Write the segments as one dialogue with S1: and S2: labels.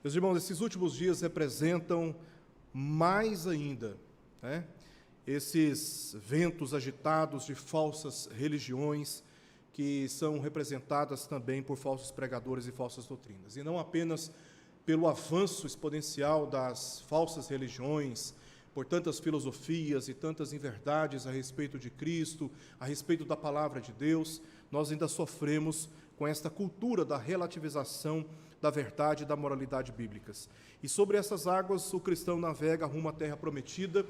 S1: Meus irmãos, esses últimos dias representam mais ainda, né, esses ventos agitados de falsas religiões que são representadas também por falsos pregadores e falsas doutrinas. E não apenas pelo avanço exponencial das falsas religiões, por tantas filosofias e tantas inverdades a respeito de Cristo, a respeito da palavra de Deus, nós ainda sofremos com esta cultura da relativização da verdade e da moralidade bíblicas. E sobre essas águas o cristão navega rumo à terra prometida,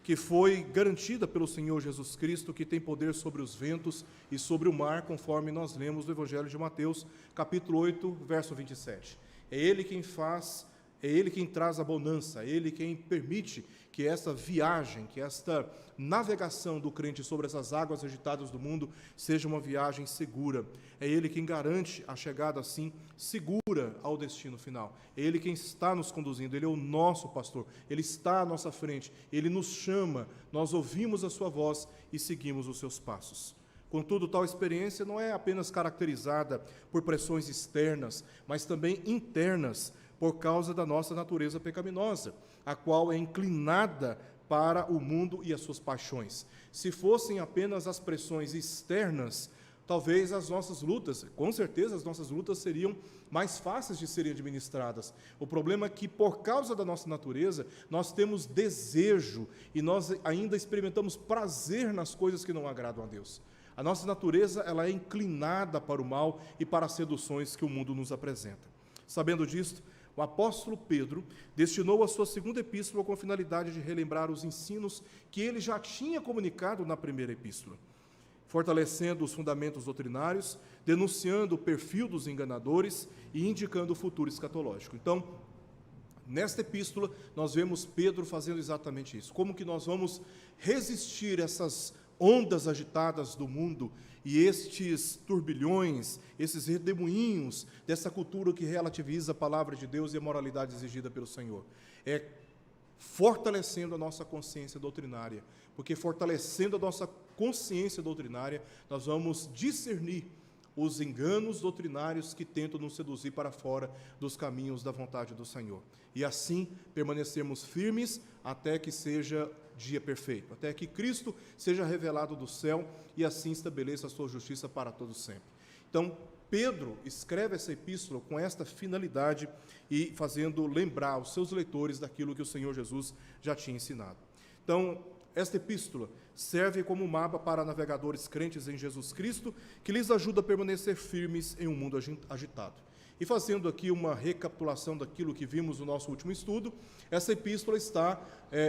S1: que foi garantida pelo Senhor Jesus Cristo, que tem poder sobre os ventos e sobre o mar, conforme nós lemos no Evangelho de Mateus, capítulo 8, verso 27. É Ele quem faz, é Ele quem traz a bonança, é Ele quem permite que essa viagem, que esta navegação do crente sobre essas águas agitadas do mundo seja uma viagem segura. É Ele quem garante a chegada, assim, segura ao destino final. É Ele quem está nos conduzindo, Ele é o nosso pastor, Ele está à nossa frente, Ele nos chama, nós ouvimos a sua voz e seguimos os seus passos. Contudo, tal experiência não é apenas caracterizada por pressões externas, mas também internas, por causa da nossa natureza pecaminosa, a qual é inclinada para o mundo e as suas paixões. Se fossem apenas as pressões externas, talvez as nossas lutas, com certeza as nossas lutas seriam mais fáceis de serem administradas. O problema é que, por causa da nossa natureza, nós temos desejo e nós ainda experimentamos prazer nas coisas que não agradam a Deus. A nossa natureza, ela é inclinada para o mal e para as seduções que o mundo nos apresenta. Sabendo disto, o apóstolo Pedro destinou a sua segunda epístola com a finalidade de relembrar os ensinos que ele já tinha comunicado na primeira epístola, fortalecendo os fundamentos doutrinários, denunciando o perfil dos enganadores e indicando o futuro escatológico. Então, nesta epístola, nós vemos Pedro fazendo exatamente isso. Como que nós vamos resistir a essas ondas agitadas do mundo e estes turbilhões, esses redemoinhos dessa cultura que relativiza a palavra de Deus e a moralidade exigida pelo Senhor? É fortalecendo a nossa consciência doutrinária, porque fortalecendo a nossa consciência doutrinária, nós vamos discernir os enganos doutrinários que tentam nos seduzir para fora dos caminhos da vontade do Senhor. E assim permanecermos firmes até que seja dia perfeito, até que Cristo seja revelado do céu e assim estabeleça a sua justiça para todos sempre. Então, Pedro escreve essa epístola com esta finalidade e fazendo lembrar os seus leitores daquilo que o Senhor Jesus já tinha ensinado. Então, esta epístola serve como mapa para navegadores crentes em Jesus Cristo, que lhes ajuda a permanecer firmes em um mundo agitado. E fazendo aqui uma recapitulação daquilo que vimos no nosso último estudo, essa epístola está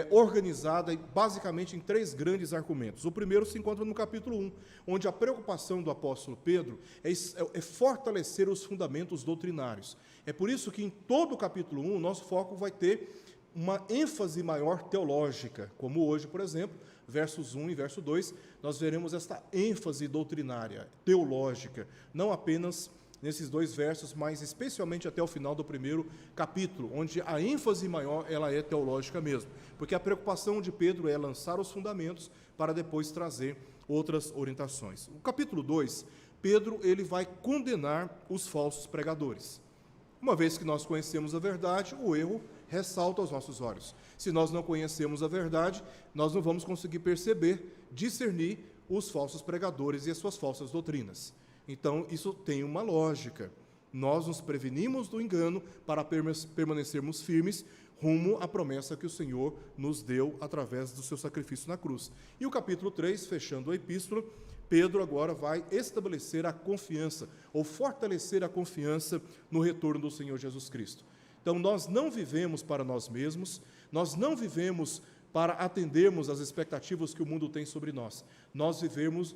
S1: organizada basicamente em três grandes argumentos. O primeiro se encontra no capítulo 1, onde a preocupação do apóstolo Pedro é fortalecer os fundamentos doutrinários. É por isso que em todo o capítulo 1 o nosso foco vai ter uma ênfase maior teológica, como hoje, por exemplo, versos 1 e verso 2, nós veremos esta ênfase doutrinária, teológica, não apenas nesses dois versos, mas especialmente até o final do primeiro capítulo, onde a ênfase maior ela é teológica mesmo, porque a preocupação de Pedro é lançar os fundamentos para depois trazer outras orientações. No capítulo 2, Pedro ele vai condenar os falsos pregadores. Uma vez que nós conhecemos a verdade, o erro ressalta aos nossos olhos. Se nós não conhecemos a verdade, nós não vamos conseguir perceber, discernir os falsos pregadores e as suas falsas doutrinas. Então, isso tem uma lógica. Nós nos prevenimos do engano para permanecermos firmes rumo à promessa que o Senhor nos deu através do seu sacrifício na cruz. E o capítulo 3, fechando a epístola, Pedro agora vai estabelecer a confiança, ou fortalecer a confiança no retorno do Senhor Jesus Cristo. Então, nós não vivemos para nós mesmos, nós não vivemos para atendermos às expectativas que o mundo tem sobre nós. Nós vivemos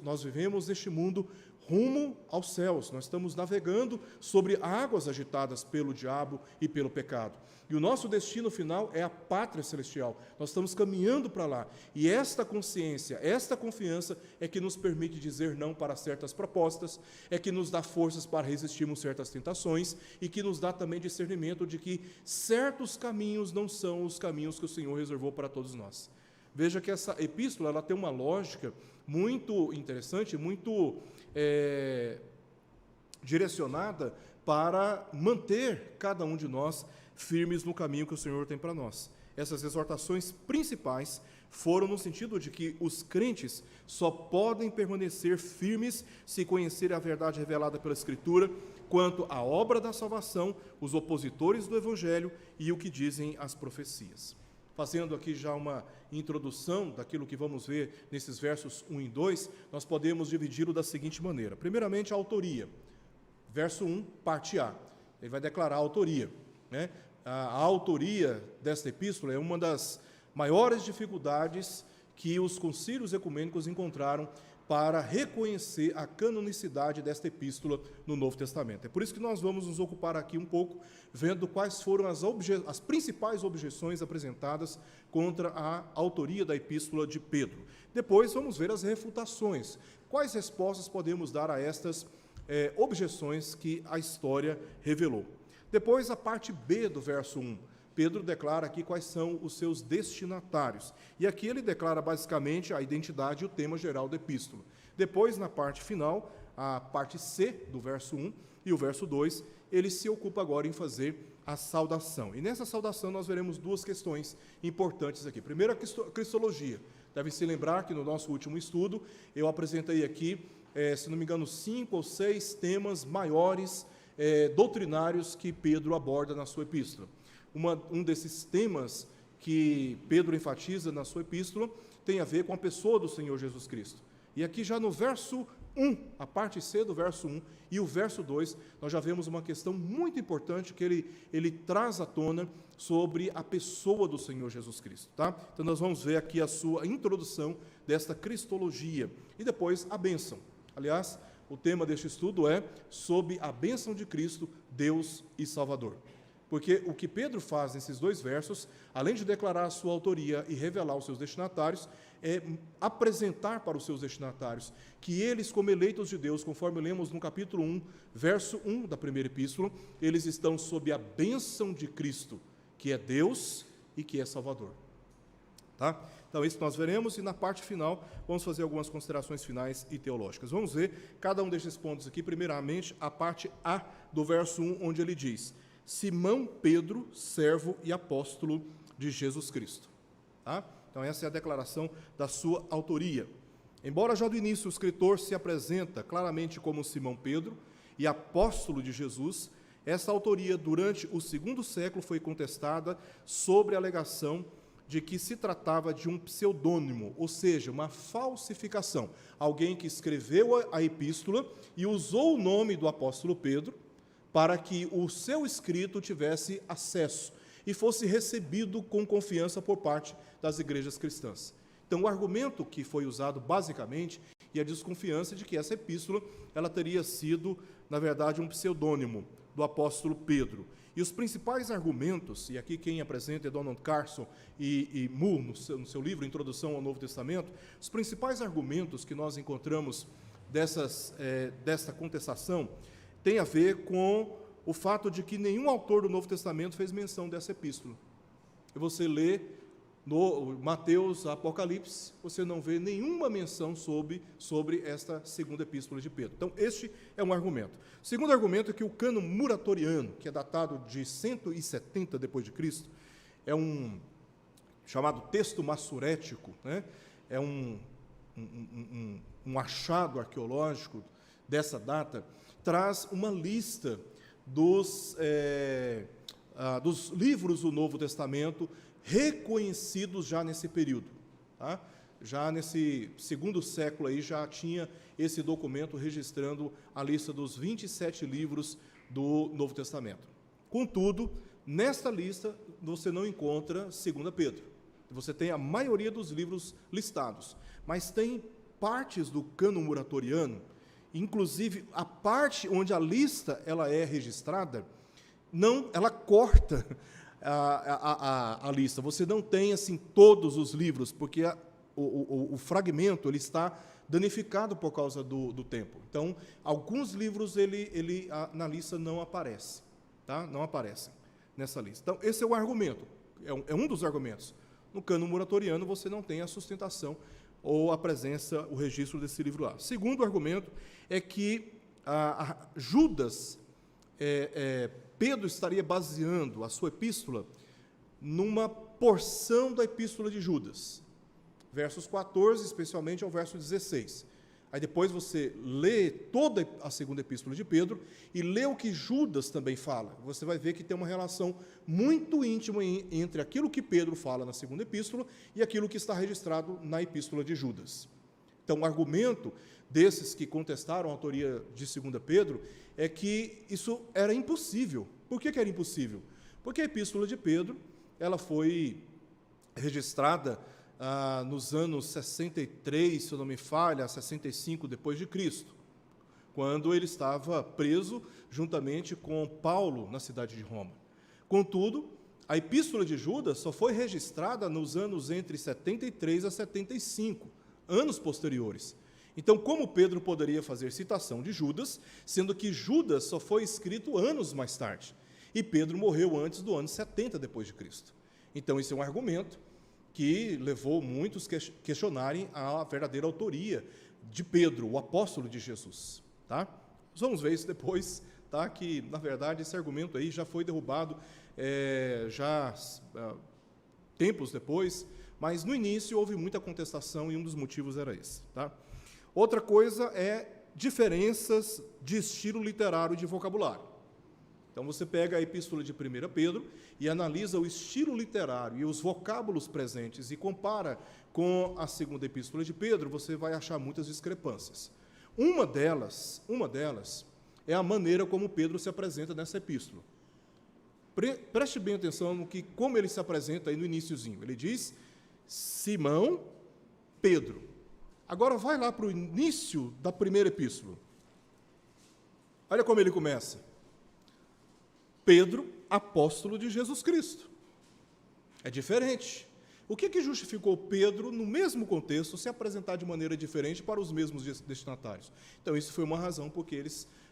S1: neste mundo rumo aos céus. Nós estamos navegando sobre águas agitadas pelo diabo e pelo pecado. E o nosso destino final é a pátria celestial. Nós estamos caminhando para lá. E esta consciência, esta confiança é que nos permite dizer não para certas propostas, é que nos dá forças para resistirmos certas tentações e que nos dá também discernimento de que certos caminhos não são os caminhos que o Senhor reservou para todos nós. Veja que essa epístola ela tem uma lógica muito interessante, muito direcionada para manter cada um de nós firmes no caminho que o Senhor tem para nós. Essas exortações principais foram no sentido de que os crentes só podem permanecer firmes se conhecerem a verdade revelada pela Escritura quanto à obra da salvação, os opositores do Evangelho e o que dizem as profecias. Fazendo aqui já uma introdução daquilo que vamos ver nesses versos 1 e 2, nós podemos dividi-lo da seguinte maneira. Primeiramente, a autoria. Verso 1, parte A. Ele vai declarar a autoria, né? A autoria desta epístola é uma das maiores dificuldades que os concílios ecumênicos encontraram para reconhecer a canonicidade desta epístola no Novo Testamento. É por isso que nós vamos nos ocupar aqui um pouco, vendo quais foram as principais objeções apresentadas contra a autoria da epístola de Pedro. Depois vamos ver as refutações. Quais respostas podemos dar a estas objeções que a história revelou? Depois, a parte B do verso 1. Pedro declara aqui quais são os seus destinatários. E aqui ele declara basicamente a identidade e o tema geral da epístola. Depois, na parte final, a parte C do verso 1 e o verso 2, ele se ocupa agora em fazer a saudação. E nessa saudação nós veremos duas questões importantes aqui. Primeiro, a cristologia. Devem se lembrar que no nosso último estudo eu apresentei aqui, se não me engano, 5 ou 6 temas maiores doutrinários que Pedro aborda na sua epístola. Um desses temas que Pedro enfatiza na sua epístola tem a ver com a pessoa do Senhor Jesus Cristo. E aqui já no verso 1, a parte C do verso 1 e o verso 2, nós já vemos uma questão muito importante que ele traz à tona sobre a pessoa do Senhor Jesus Cristo. Tá? Então nós vamos ver aqui a sua introdução desta cristologia e depois a bênção. Aliás, o tema deste estudo é sob a bênção de Cristo, Deus e Salvador. Porque o que Pedro faz nesses dois versos, além de declarar a sua autoria e revelar os seus destinatários, é apresentar para os seus destinatários que eles, como eleitos de Deus, conforme lemos no capítulo 1, verso 1 da primeira epístola, eles estão sob a bênção de Cristo, que é Deus e que é Salvador. Tá? Então, isso nós veremos, e na parte final, vamos fazer algumas considerações finais e teológicas. Vamos ver cada um desses pontos aqui, primeiramente, a parte A do verso 1, onde ele diz: Simão Pedro, servo e apóstolo de Jesus Cristo. Tá? Então, essa é a declaração da sua autoria. Embora já do início o escritor se apresenta claramente como Simão Pedro e apóstolo de Jesus, essa autoria, durante o segundo século, foi contestada sobre a alegação de que se tratava de um pseudônimo, ou seja, uma falsificação. Alguém que escreveu a epístola e usou o nome do apóstolo Pedro para que o seu escrito tivesse acesso e fosse recebido com confiança por parte das igrejas cristãs. Então, o argumento que foi usado basicamente é a desconfiança de que essa epístola ela teria sido, na verdade, um pseudônimo do apóstolo Pedro. E os principais argumentos, e aqui quem apresenta é Donald Carson e Moore, no seu livro Introdução ao Novo Testamento, os principais argumentos que nós encontramos desta contestação têm a ver com o fato de que nenhum autor do Novo Testamento fez menção dessa epístola. E você lê no Mateus, Apocalipse, você não vê nenhuma menção sobre esta segunda epístola de Pedro. Então, este é um argumento. O segundo argumento é que o cânon muratoriano, que é datado de 170 depois de Cristo, é um chamado texto massurético, né? É um achado arqueológico dessa data, traz uma lista dos livros do Novo Testamento reconhecidos já nesse período. Tá? Já nesse segundo século aí já tinha esse documento registrando a lista dos 27 livros do Novo Testamento. Contudo, nesta lista você não encontra 2 Pedro. Você tem a maioria dos livros listados, mas tem partes do cânon muratoriano, inclusive a parte onde a lista ela é registrada, ela corta a lista. Você não tem assim todos os livros, porque o fragmento ele está danificado por causa do tempo. Então, alguns livros na lista não aparece, tá? Não aparecem nessa lista. Então, esse é o argumento, é um dos argumentos. No cânon muratoriano você não tem a sustentação ou a presença, o registro desse livro lá. Segundo argumento é que Judas Pedro estaria baseando a sua epístola numa porção da epístola de Judas, versos 14, especialmente ao verso 16. Aí depois você lê toda a segunda epístola de Pedro e lê o que Judas também fala. Você vai ver que tem uma relação muito íntima entre aquilo que Pedro fala na segunda epístola e aquilo que está registrado na epístola de Judas. Então, o argumento desses que contestaram a autoria de 2 Pedro é que isso era impossível. Por que era impossível? Porque a epístola de Pedro ela foi registrada nos anos 63, se eu não me falha, 65 depois de Cristo, quando ele estava preso juntamente com Paulo na cidade de Roma. Contudo, a epístola de Judas só foi registrada nos anos entre 73 a 75, anos posteriores. Então, como Pedro poderia fazer citação de Judas, sendo que Judas só foi escrito anos mais tarde, e Pedro morreu antes do ano 70 depois de Cristo. Então, esse é um argumento que levou muitos a questionarem a verdadeira autoria de Pedro, o apóstolo de Jesus. Tá? Nós vamos ver isso depois, tá? Que, na verdade, esse argumento aí já foi derrubado tempos depois, mas no início houve muita contestação e um dos motivos era esse. Tá? Outra coisa é diferenças de estilo literário e de vocabulário. Então, você pega a epístola de 1 Pedro e analisa o estilo literário e os vocábulos presentes e compara com a segunda epístola de Pedro, você vai achar muitas discrepâncias. Uma delas é a maneira como Pedro se apresenta nessa epístola. Preste bem atenção no que, como ele se apresenta aí no iniciozinho. Ele diz, Simão, Pedro. Agora, vai lá para o início da primeira epístola. Olha como ele começa. Pedro, apóstolo de Jesus Cristo. É diferente. O que justificou Pedro, no mesmo contexto, se apresentar de maneira diferente para os mesmos destinatários? Então, isso foi uma razão porque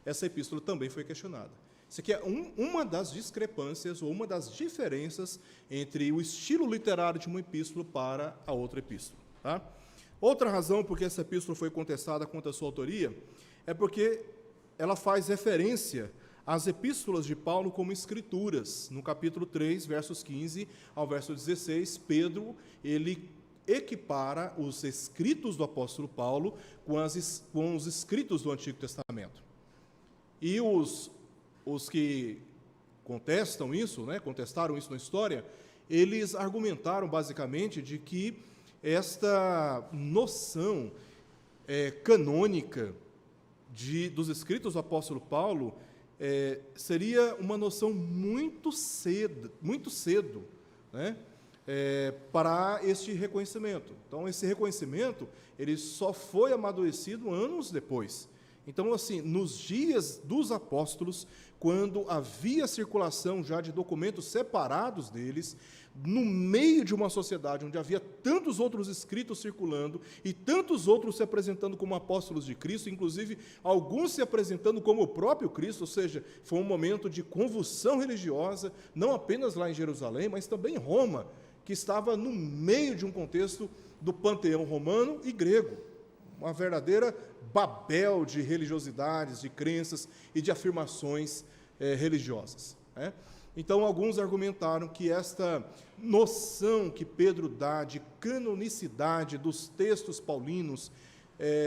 S1: essa epístola também foi questionada. Isso aqui é uma das discrepâncias ou uma das diferenças entre o estilo literário de uma epístola para a outra epístola. Tá? Outra razão por que essa epístola foi contestada quanto à sua autoria é porque ela faz referência às epístolas de Paulo como escrituras. No capítulo 3, versos 15 ao verso 16, Pedro, ele equipara os escritos do apóstolo Paulo com os escritos do Antigo Testamento. E os que contestaram isso na história, eles argumentaram basicamente de que esta noção canônica dos escritos do apóstolo Paulo seria uma noção muito cedo, né, para este reconhecimento. Então, esse reconhecimento ele só foi amadurecido anos depois. Então, assim, nos dias dos apóstolos, quando havia circulação já de documentos separados deles, no meio de uma sociedade onde havia tantos outros escritos circulando e tantos outros se apresentando como apóstolos de Cristo, inclusive alguns se apresentando como o próprio Cristo, ou seja, foi um momento de convulsão religiosa, não apenas lá em Jerusalém, mas também em Roma, que estava no meio de um contexto do panteão romano e grego, uma verdadeira Babel de religiosidades, de crenças e de afirmações religiosas. Né? Então, alguns argumentaram que esta noção que Pedro dá de canonicidade dos textos paulinos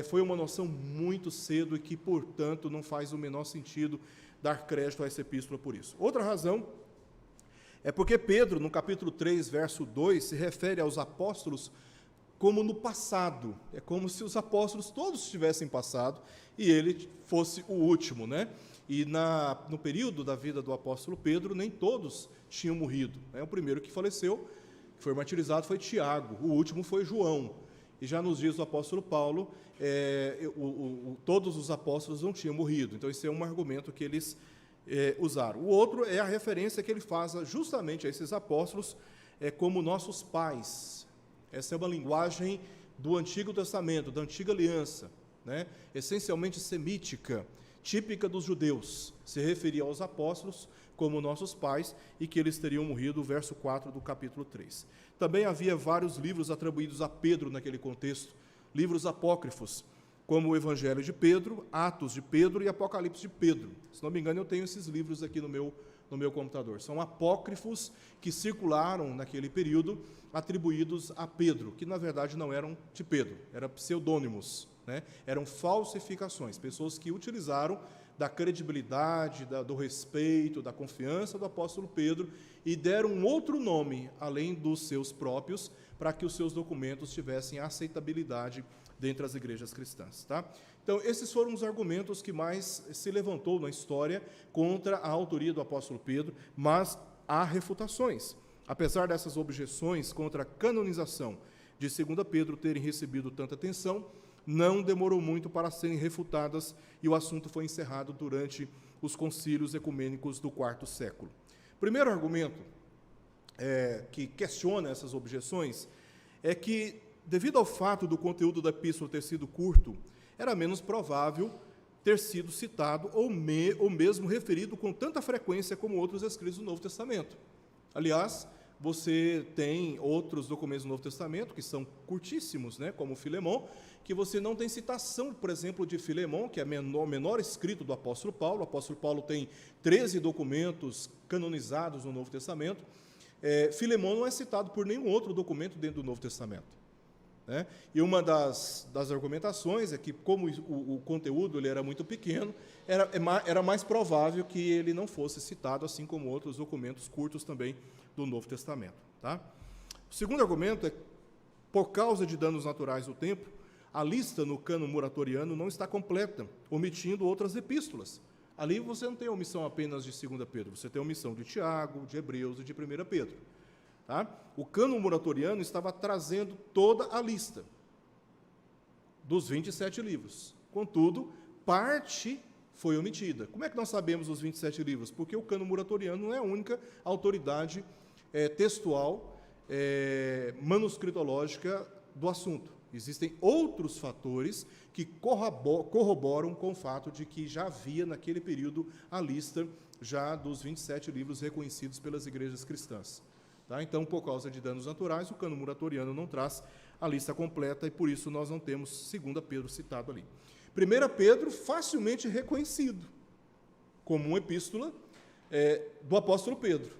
S1: foi uma noção muito cedo e que, portanto, não faz o menor sentido dar crédito a essa epístola por isso. Outra razão é porque Pedro, no capítulo 3, verso 2, se refere aos apóstolos como no passado. É como se os apóstolos todos tivessem passado e ele fosse o último, né? E no período da vida do apóstolo Pedro, nem todos tinham morrido. Né? O primeiro que faleceu, que foi martirizado, foi Tiago. O último foi João. E já nos dias do apóstolo Paulo, todos os apóstolos não tinham morrido. Então, esse é um argumento que eles usaram. O outro é a referência que ele faz justamente a esses apóstolos como nossos pais. Essa é uma linguagem do Antigo Testamento, da Antiga Aliança, né? Essencialmente semítica, típica dos judeus, se referia aos apóstolos como nossos pais e que eles teriam morrido, verso 4 do capítulo 3. Também havia vários livros atribuídos a Pedro naquele contexto, livros apócrifos, como o Evangelho de Pedro, Atos de Pedro e Apocalipse de Pedro. Se não me engano, eu tenho esses livros aqui no meu computador. São apócrifos que circularam naquele período, atribuídos a Pedro, que na verdade não eram de Pedro, eram pseudônimos, né? Eram falsificações, pessoas que utilizaram da credibilidade, do respeito, da confiança do apóstolo Pedro e deram um outro nome, além dos seus próprios, para que os seus documentos tivessem aceitabilidade dentre as igrejas cristãs. Tá? Então, esses foram os argumentos que mais se levantou na história contra a autoria do apóstolo Pedro, mas há refutações. Apesar dessas objeções contra a canonização de 2 Pedro terem recebido tanta atenção, não demorou muito para serem refutadas e o assunto foi encerrado durante os concílios ecumênicos do IV século. Primeiro argumento que questiona essas objeções é que, devido ao fato do conteúdo da epístola ter sido curto, era menos provável ter sido citado ou mesmo referido com tanta frequência como outros escritos do Novo Testamento. Aliás, você tem outros documentos do Novo Testamento que são curtíssimos, né, como Filemão, que você não tem citação, por exemplo, de Filemão, que é o menor escrito do apóstolo Paulo. O apóstolo Paulo tem 13 documentos canonizados no Novo Testamento. Filemão não é citado por nenhum outro documento dentro do Novo Testamento. Né? E uma das argumentações é que, como o conteúdo ele era muito pequeno, era mais provável que ele não fosse citado, assim como outros documentos curtos também do Novo Testamento. Tá? O segundo argumento é, por causa de danos naturais do tempo, a lista no cânon muratoriano não está completa, omitindo outras epístolas. Ali você não tem omissão apenas de 2 Pedro, você tem omissão de Tiago, de Hebreus e de 1 Pedro. Tá? O cânon muratoriano estava trazendo toda a lista dos 27 livros. Contudo, parte foi omitida. Como é que nós sabemos os 27 livros? Porque o cânon muratoriano não é a única autoridade textual, manuscritológica do assunto. Existem outros fatores que corroboram com o fato de que já havia, naquele período, a lista já dos 27 livros reconhecidos pelas igrejas cristãs. Tá? Então, por causa de danos naturais, o cânon muratoriano não traz a lista completa e, por isso, nós não temos 2 Pedro citado ali. 1 Pedro, facilmente reconhecido como uma epístola do apóstolo Pedro.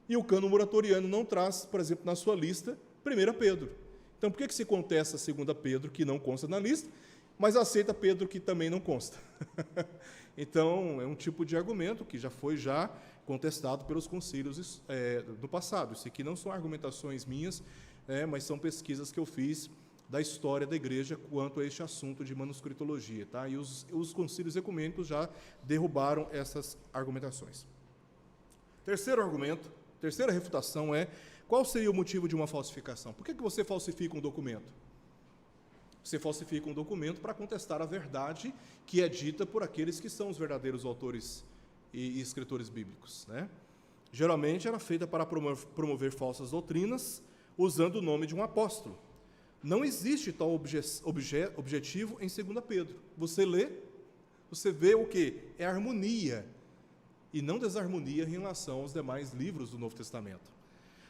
S1: E o cânon muratoriano não traz, por exemplo, na sua lista, 1 Pedro. Então, por que se contesta 2 Pedro, que não consta na lista, mas aceita Pedro, que também não consta? Então, é um tipo de argumento que já foi contestado pelos concílios do passado. Isso aqui não são argumentações minhas, mas são pesquisas que eu fiz da história da igreja quanto a este assunto de manuscritologia. Tá? E os concílios ecumênicos já derrubaram essas argumentações. Terceiro argumento, terceira refutação é: qual seria o motivo de uma falsificação? Por que você falsifica um documento? Você falsifica um documento para contestar a verdade que é dita por aqueles que são os verdadeiros autores e escritores bíblicos. Né? Geralmente era feita para promover falsas doutrinas, usando o nome de um apóstolo. Não existe tal objetivo em 2 Pedro. Você lê, você vê o quê? É harmonia, e não desarmonia em relação aos demais livros do Novo Testamento.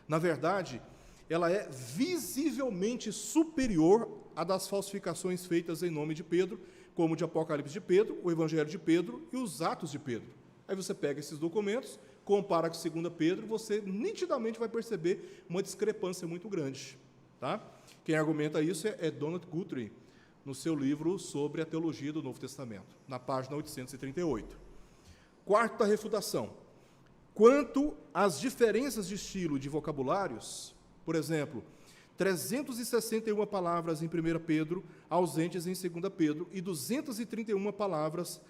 S1: Na verdade, ela é visivelmente superior à das falsificações feitas em nome de Pedro, como o de Apocalipse de Pedro, o Evangelho de Pedro e os Atos de Pedro. Aí você pega esses documentos, compara com 2 Pedro, você nitidamente vai perceber uma discrepância muito grande. Tá? Quem argumenta isso é Donald Guthrie, no seu livro sobre a teologia do Novo Testamento, na página 838. Quarta refutação. Quanto às diferenças de estilo e de vocabulários, por exemplo, 361 palavras em 1 Pedro, ausentes em 2 Pedro, e 231 palavras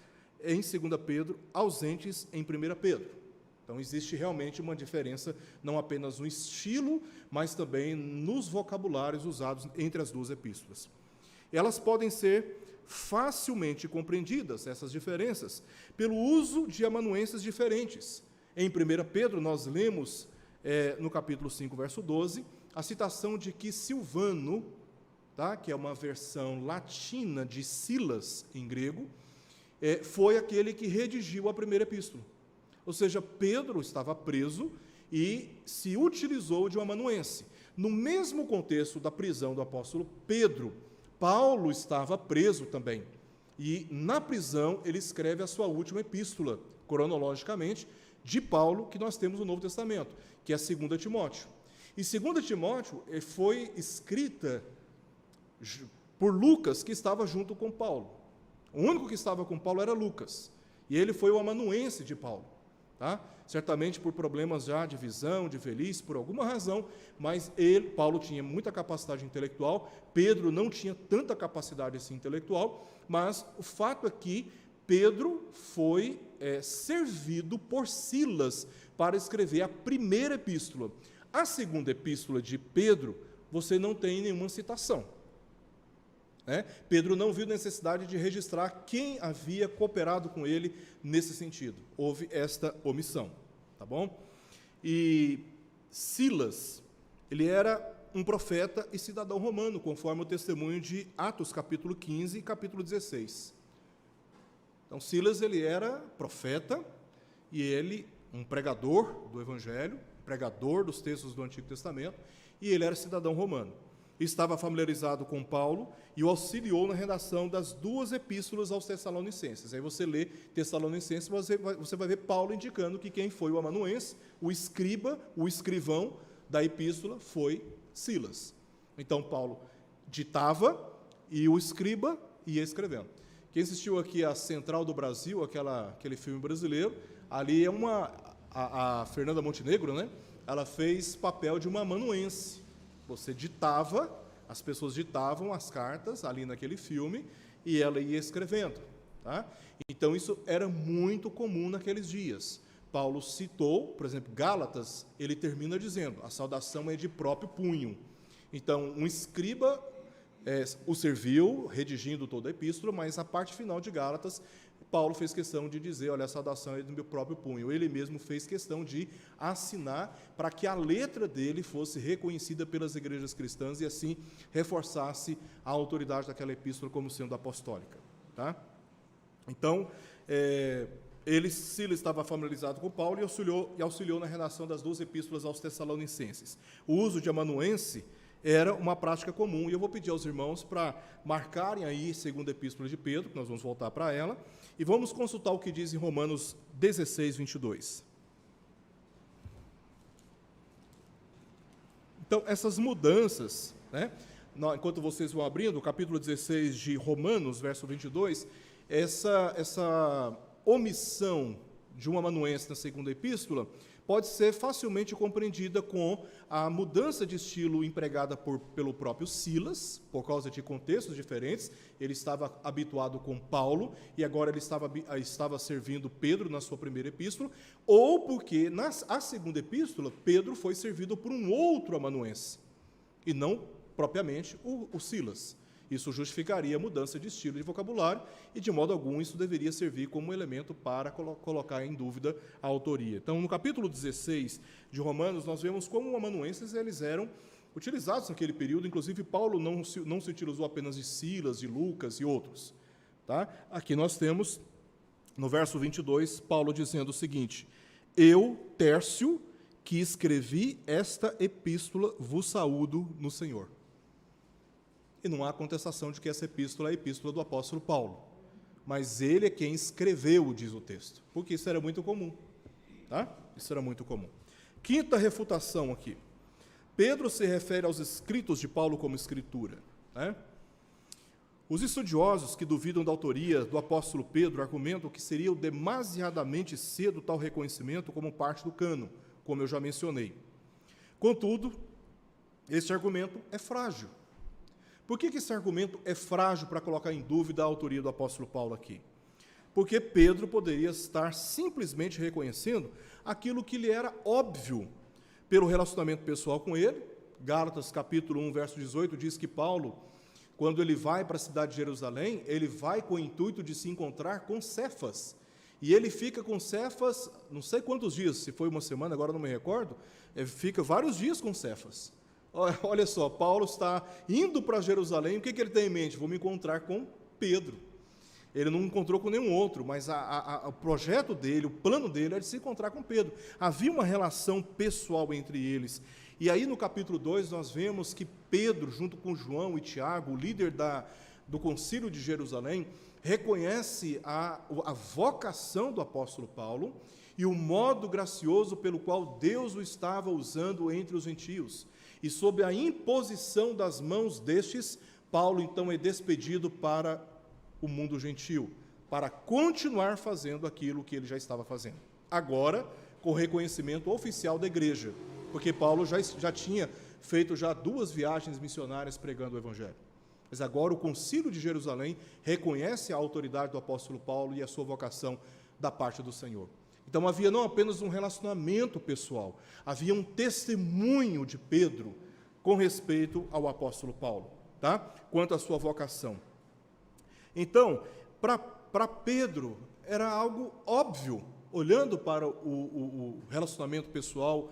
S1: em 2 Pedro, ausentes em 1 Pedro. Então, existe realmente uma diferença, não apenas no estilo, mas também nos vocabulários usados entre as duas epístolas. Elas podem ser facilmente compreendidas, essas diferenças, pelo uso de amanuenses diferentes. Em 1 Pedro, nós lemos, no capítulo 5, verso 12, a citação de que Silvano, tá, que é uma versão latina de Silas, em grego, foi aquele que redigiu a primeira epístola. Ou seja, Pedro estava preso e se utilizou de um amanuense. No mesmo contexto da prisão do apóstolo Pedro, Paulo estava preso também. E, na prisão, ele escreve a sua última epístola, cronologicamente, de Paulo, que nós temos no Novo Testamento, que é a 2 Timóteo. E 2 Timóteo foi escrita por Lucas, que estava junto com Paulo. O único que estava com Paulo era Lucas. E ele foi o amanuense de Paulo. Tá? Certamente por problemas já de visão, de velhice, por alguma razão, mas Paulo tinha muita capacidade intelectual, Pedro não tinha tanta capacidade assim intelectual, mas o fato é que Pedro foi servido por Silas para escrever a primeira epístola. A segunda epístola de Pedro, você não tem nenhuma citação. Pedro não viu necessidade de registrar quem havia cooperado com ele nesse sentido. Houve esta omissão, tá bom? E Silas, ele era um profeta e cidadão romano, conforme o testemunho de Atos, capítulo 15 e capítulo 16. Então, Silas, ele era profeta e ele, um pregador do Evangelho, pregador dos textos do Antigo Testamento, e ele era cidadão romano. Estava familiarizado com Paulo e o auxiliou na redação das 2 epístolas aos Tessalonicenses. Aí você lê Tessalonicenses, você vai ver Paulo indicando que quem foi o amanuense, o escriba, o escrivão da epístola foi Silas. Então, Paulo ditava e o escriba ia escrevendo. Quem assistiu aqui a Central do Brasil, aquele filme brasileiro, ali é a Fernanda Montenegro, né? Ela fez papel de uma amanuense. Você ditava, as pessoas ditavam as cartas ali naquele filme e ela ia escrevendo. Tá? Então, isso era muito comum naqueles dias. Paulo citou, por exemplo, Gálatas, ele termina dizendo, a saudação é de próprio punho. Então, um escriba o serviu, redigindo toda a epístola, mas a parte final de Gálatas, Paulo fez questão de dizer, olha, a saudação é do meu próprio punho. Ele mesmo fez questão de assinar para que a letra dele fosse reconhecida pelas igrejas cristãs e assim reforçasse a autoridade daquela epístola como sendo apostólica. Tá? Então, Silas estava familiarizado com Paulo e auxiliou na redação das 2 epístolas aos Tessalonicenses. O uso de amanuense era uma prática comum, e eu vou pedir aos irmãos para marcarem aí a 2ª epístola de Pedro, que nós vamos voltar para ela, e vamos consultar o que diz em Romanos 16, 22. Então, essas mudanças, enquanto vocês vão abrindo, o capítulo 16 de Romanos, verso 22, essa omissão de um amanuense na 2ª epístola pode ser facilmente compreendida com a mudança de estilo empregada pelo próprio Silas, por causa de contextos diferentes. Ele estava habituado com Paulo e agora ele estava servindo Pedro na sua primeira epístola, ou porque a 2ª epístola, Pedro foi servido por um outro amanuense, e não propriamente o Silas. Isso justificaria a mudança de estilo de vocabulário e, de modo algum, isso deveria servir como elemento para colocar em dúvida a autoria. Então, no capítulo 16 de Romanos, nós vemos como os amanuenses eles eram utilizados naquele período. Inclusive, Paulo não se utilizou apenas de Silas, de Lucas e outros. Tá? Aqui nós temos, no verso 22, Paulo dizendo o seguinte: eu, Tércio, que escrevi esta epístola, vos saúdo no Senhor. E não há contestação de que essa epístola é a epístola do apóstolo Paulo. Mas ele é quem escreveu, diz o texto, porque isso era muito comum. Tá? Isso era muito comum. 5ª refutação aqui. Pedro se refere aos escritos de Paulo como escritura. Os estudiosos que duvidam da autoria do apóstolo Pedro argumentam que seria demasiadamente cedo tal reconhecimento como parte do cânon, como eu já mencionei. Contudo, este argumento é frágil. Por que esse argumento é frágil para colocar em dúvida a autoria do apóstolo Paulo aqui? Porque Pedro poderia estar simplesmente reconhecendo aquilo que lhe era óbvio pelo relacionamento pessoal com ele. Gálatas, capítulo 1, verso 18, diz que Paulo, quando ele vai para a cidade de Jerusalém, ele vai com o intuito de se encontrar com Cefas. E ele fica com Cefas, não sei quantos dias, se foi uma semana, agora não me recordo, fica vários dias com Cefas. Olha só, Paulo está indo para Jerusalém, o que ele tem em mente? Vou me encontrar com Pedro. Ele não encontrou com nenhum outro, mas o projeto dele, o plano dele era de se encontrar com Pedro. Havia uma relação pessoal entre eles. E aí, no capítulo 2, nós vemos que Pedro, junto com João e Tiago, o líder do concílio de Jerusalém, reconhece a vocação do apóstolo Paulo e o modo gracioso pelo qual Deus o estava usando entre os gentios. E sob a imposição das mãos destes, Paulo então é despedido para o mundo gentil, para continuar fazendo aquilo que ele já estava fazendo. Agora, com reconhecimento oficial da igreja, porque Paulo já tinha feito 2 viagens missionárias pregando o evangelho. Mas agora o concílio de Jerusalém reconhece a autoridade do apóstolo Paulo e a sua vocação da parte do Senhor. Então havia não apenas um relacionamento pessoal, havia um testemunho de Pedro com respeito ao apóstolo Paulo, tá? Quanto à sua vocação. Então, para Pedro era algo óbvio, olhando para o relacionamento pessoal,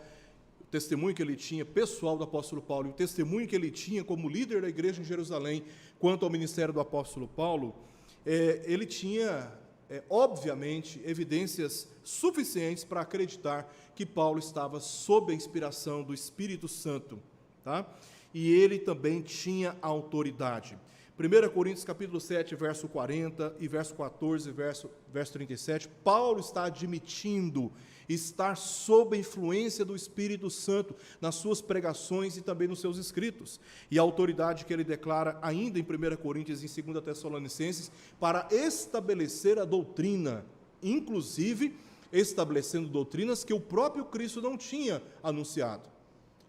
S1: o testemunho que ele tinha pessoal do apóstolo Paulo, e o testemunho que ele tinha como líder da igreja em Jerusalém, quanto ao ministério do apóstolo Paulo, ele tinha, obviamente, evidências suficientes para acreditar que Paulo estava sob a inspiração do Espírito Santo, tá? E ele também tinha autoridade. 1 Coríntios capítulo 7, verso 40 e verso 14, verso 37, Paulo está admitindo estar sob a influência do Espírito Santo nas suas pregações e também nos seus escritos. E a autoridade que ele declara ainda em 1 Coríntios e em 2 Tessalonicenses para estabelecer a doutrina, inclusive estabelecendo doutrinas que o próprio Cristo não tinha anunciado.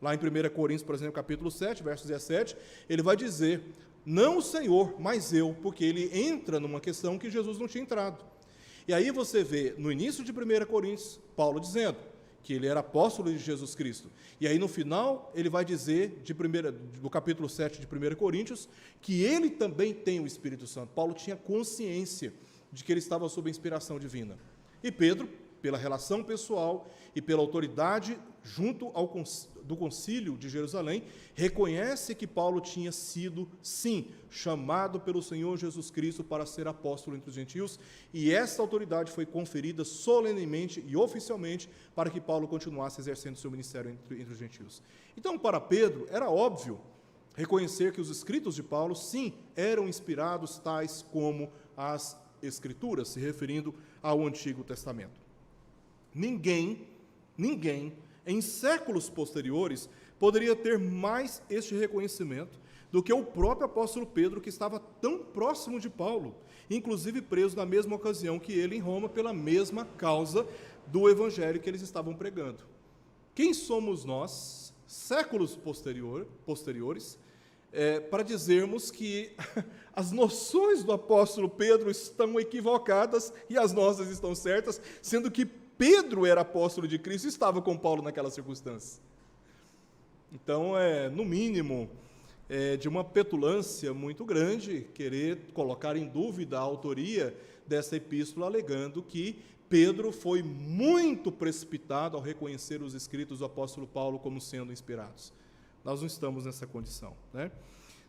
S1: Lá em 1 Coríntios, por exemplo, capítulo 7, verso 17, ele vai dizer: não o Senhor, mas eu, porque ele entra numa questão que Jesus não tinha entrado. E aí você vê, no início de 1 Coríntios, Paulo dizendo que ele era apóstolo de Jesus Cristo. E aí no final, ele vai dizer, do capítulo 7 de 1 Coríntios, que ele também tem o Espírito Santo. Paulo tinha consciência de que ele estava sob a inspiração divina. E Pedro, pela relação pessoal e pela autoridade junto do concílio de Jerusalém, reconhece que Paulo tinha sido, sim, chamado pelo Senhor Jesus Cristo para ser apóstolo entre os gentios, e essa autoridade foi conferida solenemente e oficialmente para que Paulo continuasse exercendo seu ministério entre os gentios. Então, para Pedro, era óbvio reconhecer que os escritos de Paulo, sim, eram inspirados, tais como as Escrituras, se referindo ao Antigo Testamento. Ninguém, em séculos posteriores, poderia ter mais este reconhecimento do que o próprio apóstolo Pedro, que estava tão próximo de Paulo, inclusive preso na mesma ocasião que ele em Roma, pela mesma causa do evangelho que eles estavam pregando. Quem somos nós, séculos posteriores, para dizermos que as noções do apóstolo Pedro estão equivocadas e as nossas estão certas, sendo que Pedro era apóstolo de Cristo e estava com Paulo naquela circunstância? Então, no mínimo, de uma petulância muito grande querer colocar em dúvida a autoria dessa epístola, alegando que Pedro foi muito precipitado ao reconhecer os escritos do apóstolo Paulo como sendo inspirados. Nós não estamos nessa condição, né?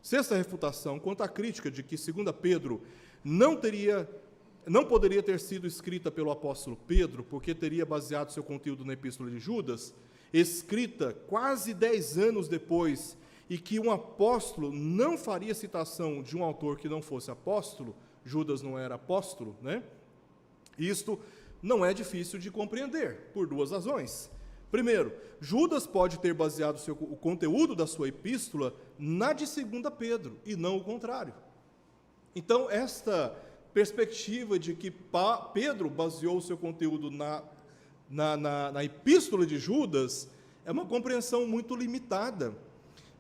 S1: Sexta refutação, quanto à crítica de que 2 Pedro não poderia ter sido escrita pelo apóstolo Pedro, porque teria baseado seu conteúdo na epístola de Judas, escrita quase 10 anos depois, e que um apóstolo não faria citação de um autor que não fosse apóstolo, Judas não era apóstolo, né? Isto não é difícil de compreender, por 2 razões. Primeiro, Judas pode ter baseado o conteúdo da sua epístola na de 2 Pedro, e não o contrário. Então, esta perspectiva de que Pedro baseou o seu conteúdo na epístola de Judas é uma compreensão muito limitada,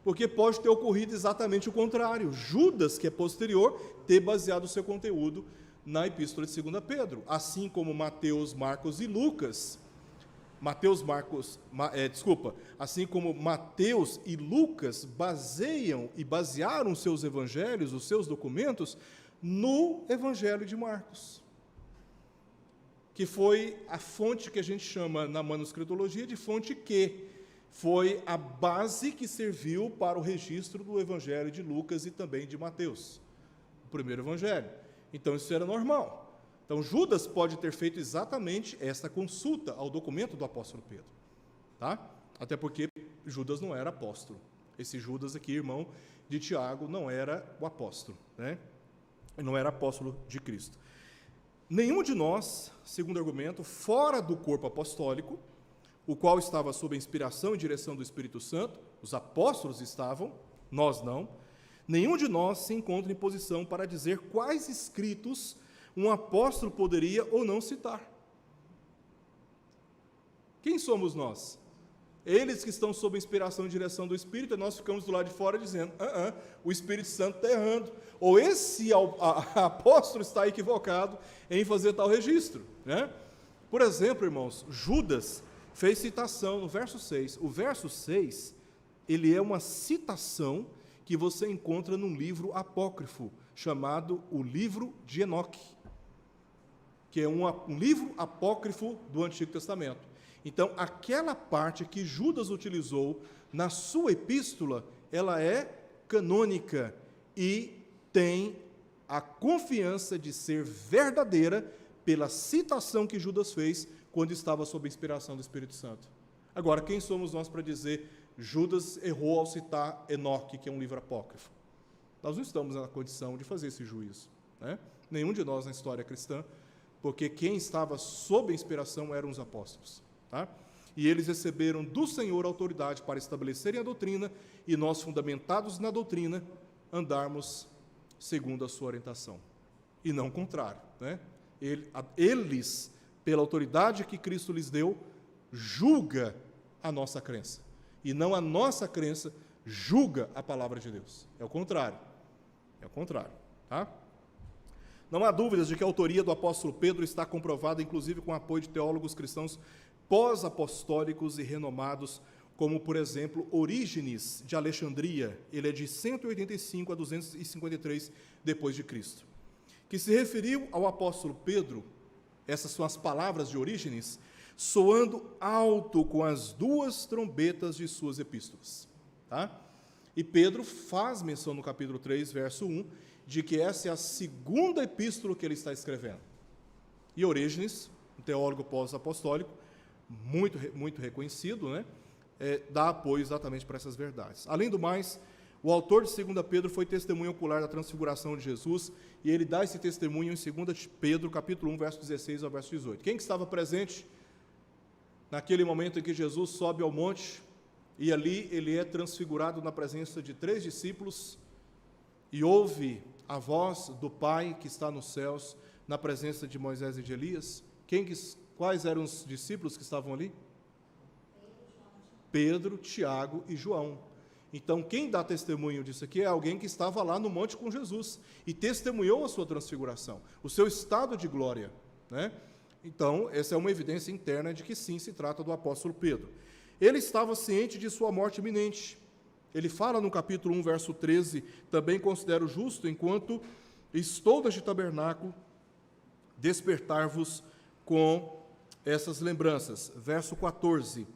S1: porque pode ter ocorrido exatamente o contrário. Judas, que é posterior, ter baseado o seu conteúdo na epístola de 2 Pedro, assim como Mateus, Marcos e Lucas. Assim como Mateus e Lucas basearam seus evangelhos, os seus documentos, no Evangelho de Marcos, que foi a fonte que a gente chama na manuscritologia de fonte Q, foi a base que serviu para o registro do Evangelho de Lucas e também de Mateus, o primeiro Evangelho. Então isso era normal. Então Judas pode ter feito exatamente esta consulta ao documento do apóstolo Pedro, tá? Até porque Judas não era apóstolo. Esse Judas aqui, irmão de Tiago, não era o apóstolo, né? Não era apóstolo de Cristo. Nenhum de nós, segundo argumento, fora do corpo apostólico, o qual estava sob a inspiração e direção do Espírito Santo, os apóstolos estavam, nós não, nenhum de nós se encontra em posição para dizer quais escritos um apóstolo poderia ou não citar. Quem somos nós? Eles que estão sob a inspiração e direção do Espírito, e nós ficamos do lado de fora dizendo, o Espírito Santo está errando, ou esse apóstolo está equivocado em fazer tal registro, né? Por exemplo, irmãos, Judas fez citação no verso 6. O verso 6, ele é uma citação que você encontra num livro apócrifo, chamado o livro de Enoque, que é um livro apócrifo do Antigo Testamento. Então, aquela parte que Judas utilizou na sua epístola, ela é canônica e tem a confiança de ser verdadeira pela citação que Judas fez quando estava sob a inspiração do Espírito Santo. Agora, quem somos nós para dizer Judas errou ao citar Enoque, que é um livro apócrifo? Nós não estamos na condição de fazer esse juízo, né? Nenhum de nós na história cristã, porque quem estava sob a inspiração eram os apóstolos, tá? E eles receberam do Senhor autoridade para estabelecerem a doutrina, e nós, fundamentados na doutrina, andarmos segundo a sua orientação, e não o contrário, né? Eles, pela autoridade que Cristo lhes deu, julga a nossa crença, e não a nossa crença julga a palavra de Deus. É o contrário, tá? Não há dúvidas de que a autoria do apóstolo Pedro está comprovada, inclusive com o apoio de teólogos cristãos pós-apostólicos e renomados, como, por exemplo, Orígenes, de Alexandria. Ele é de 185 a 253 depois de Cristo, que se referiu ao apóstolo Pedro, essas são as palavras de Orígenes, soando alto com as duas trombetas de suas epístolas, tá? E Pedro faz menção no capítulo 3, verso 1, de que essa é a segunda epístola que ele está escrevendo. E Orígenes, um teólogo pós-apostólico, muito reconhecido, né, dá apoio exatamente para essas verdades. Além do mais, o autor de 2 Pedro foi testemunha ocular da transfiguração de Jesus, e ele dá esse testemunho em 2 Pedro, capítulo 1, verso 16 ao verso 18. Quem que estava presente naquele momento em que Jesus sobe ao monte, e ali ele é transfigurado na presença de 3 discípulos, e ouve a voz do Pai que está nos céus, na presença de Moisés e de Elias? Quais eram os discípulos que estavam ali? Pedro, Tiago e João. Então, quem dá testemunho disso aqui é alguém que estava lá no monte com Jesus e testemunhou a sua transfiguração, o seu estado de glória, né? Então, essa é uma evidência interna de que sim, se trata do apóstolo Pedro. Ele estava ciente de sua morte iminente. Ele fala no capítulo 1, verso 13, também considero justo, enquanto estou neste tabernáculo, despertar-vos com essas lembranças. Verso 14,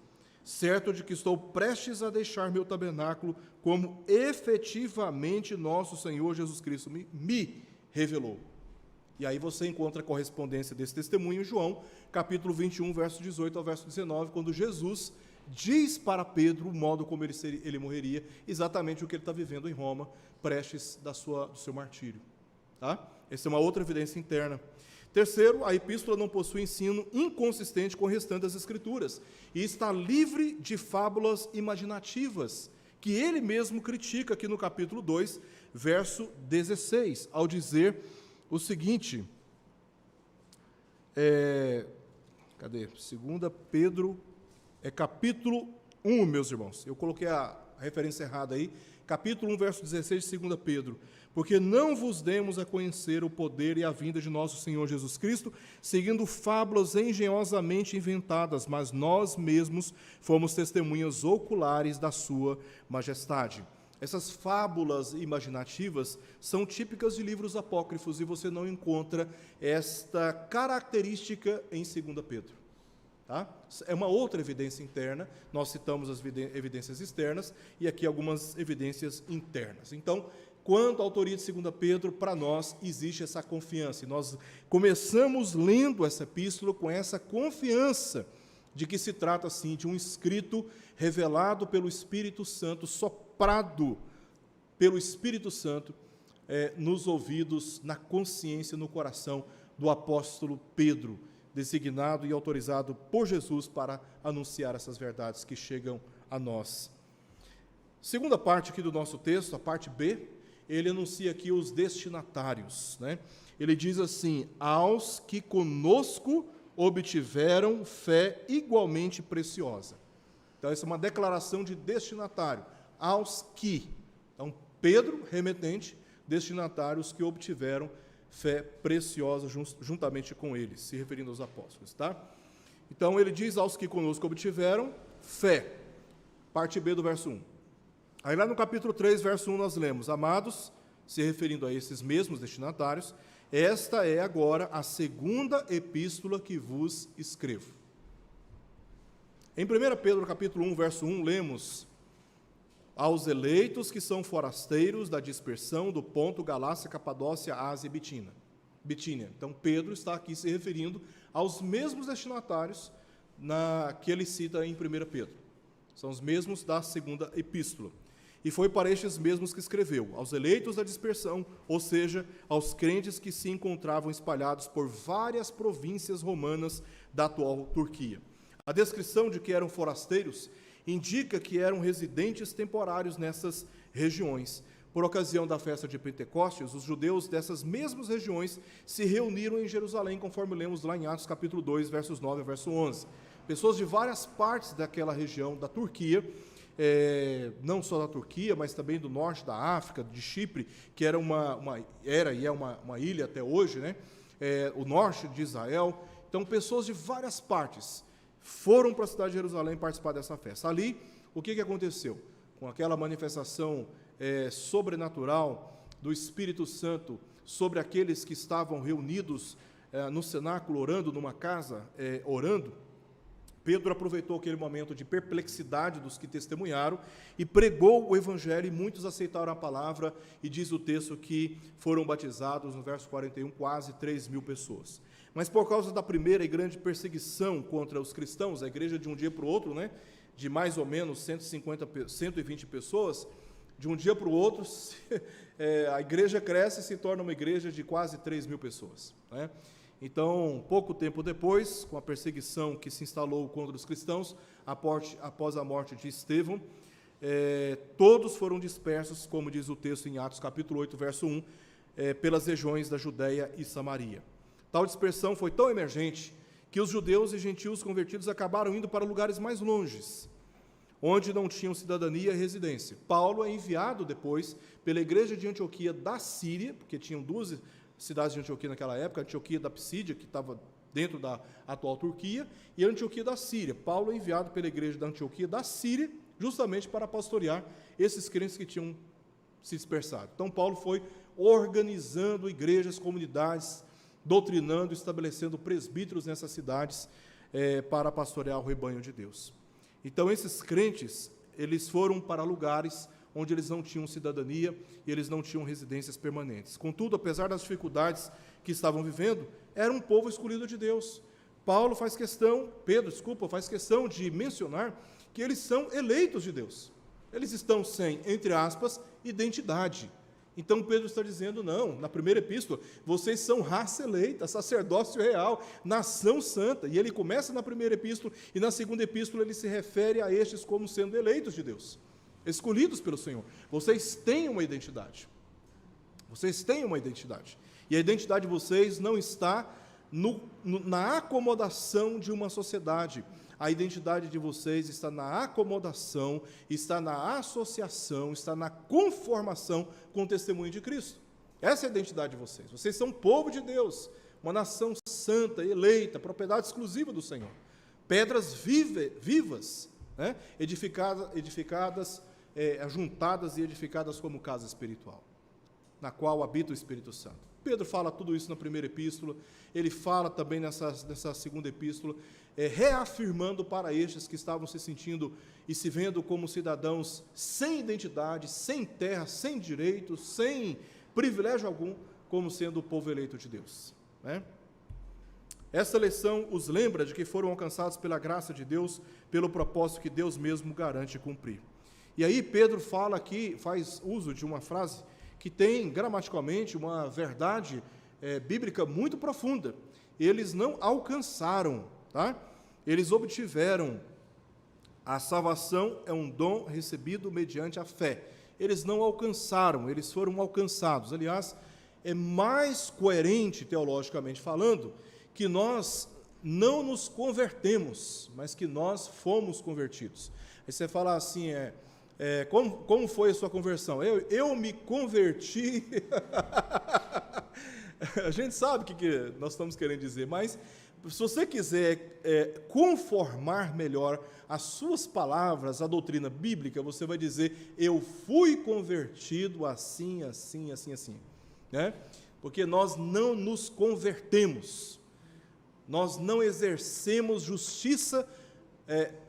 S1: certo de que estou prestes a deixar meu tabernáculo, como efetivamente nosso Senhor Jesus Cristo me revelou. E aí você encontra a correspondência desse testemunho em João, capítulo 21, verso 18 ao verso 19, quando Jesus diz para Pedro o modo como ele morreria, exatamente o que ele está vivendo em Roma, prestes do seu martírio, tá? Essa é uma outra evidência interna. Terceiro, a epístola não possui ensino inconsistente com o restante das Escrituras, e está livre de fábulas imaginativas, que ele mesmo critica aqui no capítulo 2, verso 16, ao dizer o seguinte, cadê? 2 Pedro, capítulo 1, meus irmãos, eu coloquei a referência errada aí, capítulo 1, verso 16 de 2 Pedro, porque não vos demos a conhecer o poder e a vinda de nosso Senhor Jesus Cristo, seguindo fábulas engenhosamente inventadas, mas nós mesmos fomos testemunhas oculares da sua majestade. Essas fábulas imaginativas são típicas de livros apócrifos, e você não encontra esta característica em 2 Pedro. Tá? É uma outra evidência interna, nós citamos as evidências externas, e aqui algumas evidências internas. Então, quanto à autoria de 2 Pedro, para nós existe essa confiança. E nós começamos lendo essa epístola com essa confiança de que se trata, sim, de um escrito revelado pelo Espírito Santo, soprado pelo Espírito Santo, nos ouvidos, na consciência, no coração do apóstolo Pedro, designado e autorizado por Jesus para anunciar essas verdades que chegam a nós. Segunda parte aqui do nosso texto, a parte B, ele anuncia aqui os destinatários, né? Ele diz assim: aos que conosco obtiveram fé igualmente preciosa. Então, essa é uma declaração de destinatário, aos que. Então, Pedro, remetente, destinatários que obtiveram fé preciosa juntamente com eles, se referindo aos apóstolos, tá? Então, ele diz aos que conosco obtiveram fé. Parte B do verso 1. Aí lá no capítulo 3, verso 1, nós lemos: amados, se referindo a esses mesmos destinatários, esta é agora a segunda epístola que vos escrevo. Em 1 Pedro, capítulo 1, verso 1, lemos: aos eleitos que são forasteiros da dispersão do Ponto, Galácia, Capadócia, Ásia e Bitínia. Então, Pedro está aqui se referindo aos mesmos destinatários que ele cita em 1 Pedro. São os mesmos da segunda epístola. E foi para estes mesmos que escreveu: aos eleitos da dispersão, ou seja, aos crentes que se encontravam espalhados por várias províncias romanas da atual Turquia. A descrição de que eram forasteiros indica que eram residentes temporários nessas regiões. Por ocasião da festa de Pentecostes, os judeus dessas mesmas regiões se reuniram em Jerusalém, conforme lemos lá em Atos capítulo 2, versos 9 a verso 11. Pessoas de várias partes daquela região da Turquia, não só da Turquia, mas também do norte da África, de Chipre, que era uma ilha até hoje, né? O norte de Israel. Então, pessoas de várias partes foram para a cidade de Jerusalém participar dessa festa. Ali, o que aconteceu? Com aquela manifestação sobrenatural do Espírito Santo sobre aqueles que estavam reunidos no cenáculo, orando, numa casa, orando, Pedro aproveitou aquele momento de perplexidade dos que testemunharam e pregou o evangelho, e muitos aceitaram a palavra, e diz o texto que foram batizados, no verso 41, quase 3.000 pessoas. Mas por causa da primeira e grande perseguição contra os cristãos, a igreja de um dia para o outro, né, de mais ou menos 120 pessoas, de um dia para o outro, a igreja cresce e se torna uma igreja de quase 3.000 pessoas, né? Então, pouco tempo depois, com a perseguição que se instalou contra os cristãos, após a morte de Estevão, todos foram dispersos, como diz o texto em Atos capítulo 8, verso 1, pelas regiões da Judéia e Samaria. Tal dispersão foi tão emergente que os judeus e gentios convertidos acabaram indo para lugares mais longes, onde não tinham cidadania e residência. Paulo é enviado depois pela igreja de Antioquia da Síria, porque tinham duas cidades de Antioquia naquela época, a Antioquia da Psídia, que estava dentro da atual Turquia, e a Antioquia da Síria. Paulo é enviado pela igreja da Antioquia da Síria, justamente para pastorear esses crentes que tinham se dispersado. Então, Paulo foi organizando igrejas, comunidades, doutrinando, estabelecendo presbíteros nessas cidades para pastorear o rebanho de Deus. Então, esses crentes, eles foram para lugares onde eles não tinham cidadania e eles não tinham residências permanentes. Contudo, apesar das dificuldades que estavam vivendo, era um povo escolhido de Deus. Pedro faz questão de mencionar que eles são eleitos de Deus. Eles estão sem, entre aspas, identidade. Então, Pedro está dizendo, não, na primeira epístola, vocês são raça eleita, sacerdócio real, nação santa. E ele começa na primeira epístola, e na segunda epístola ele se refere a estes como sendo eleitos de Deus, escolhidos pelo Senhor. Vocês têm uma identidade. Vocês têm uma identidade. E a identidade de vocês não está na acomodação de uma sociedade. A identidade de vocês está na acomodação, está na associação, está na conformação com o testemunho de Cristo. Essa é a identidade de vocês. Vocês são povo de Deus, uma nação santa, eleita, propriedade exclusiva do Senhor. Pedras vivas, né? edificadas, ajuntadas e edificadas como casa espiritual, na qual habita o Espírito Santo. Pedro fala tudo isso na primeira epístola, ele fala também nessa segunda epístola, reafirmando para estes que estavam se sentindo e se vendo como cidadãos sem identidade, sem terra, sem direitos, sem privilégio algum, como sendo o povo eleito de Deus, né? Essa lição os lembra de que foram alcançados pela graça de Deus, pelo propósito que Deus mesmo garante cumprir. E aí Pedro fala aqui, faz uso de uma frase que tem gramaticalmente uma verdade bíblica muito profunda. Eles não alcançaram, tá? Eles obtiveram. A salvação é um dom recebido mediante a fé. Eles não alcançaram, eles foram alcançados. Aliás, é mais coerente, teologicamente falando, que nós não nos convertemos, mas que nós fomos convertidos. Aí você fala assim, como foi a sua conversão? Eu me converti. A gente sabe o que nós estamos querendo dizer, mas se você quiser conformar melhor as suas palavras à doutrina bíblica, você vai dizer, eu fui convertido assim, assim, assim, assim, né? Porque nós não nos convertemos, nós não exercemos justiça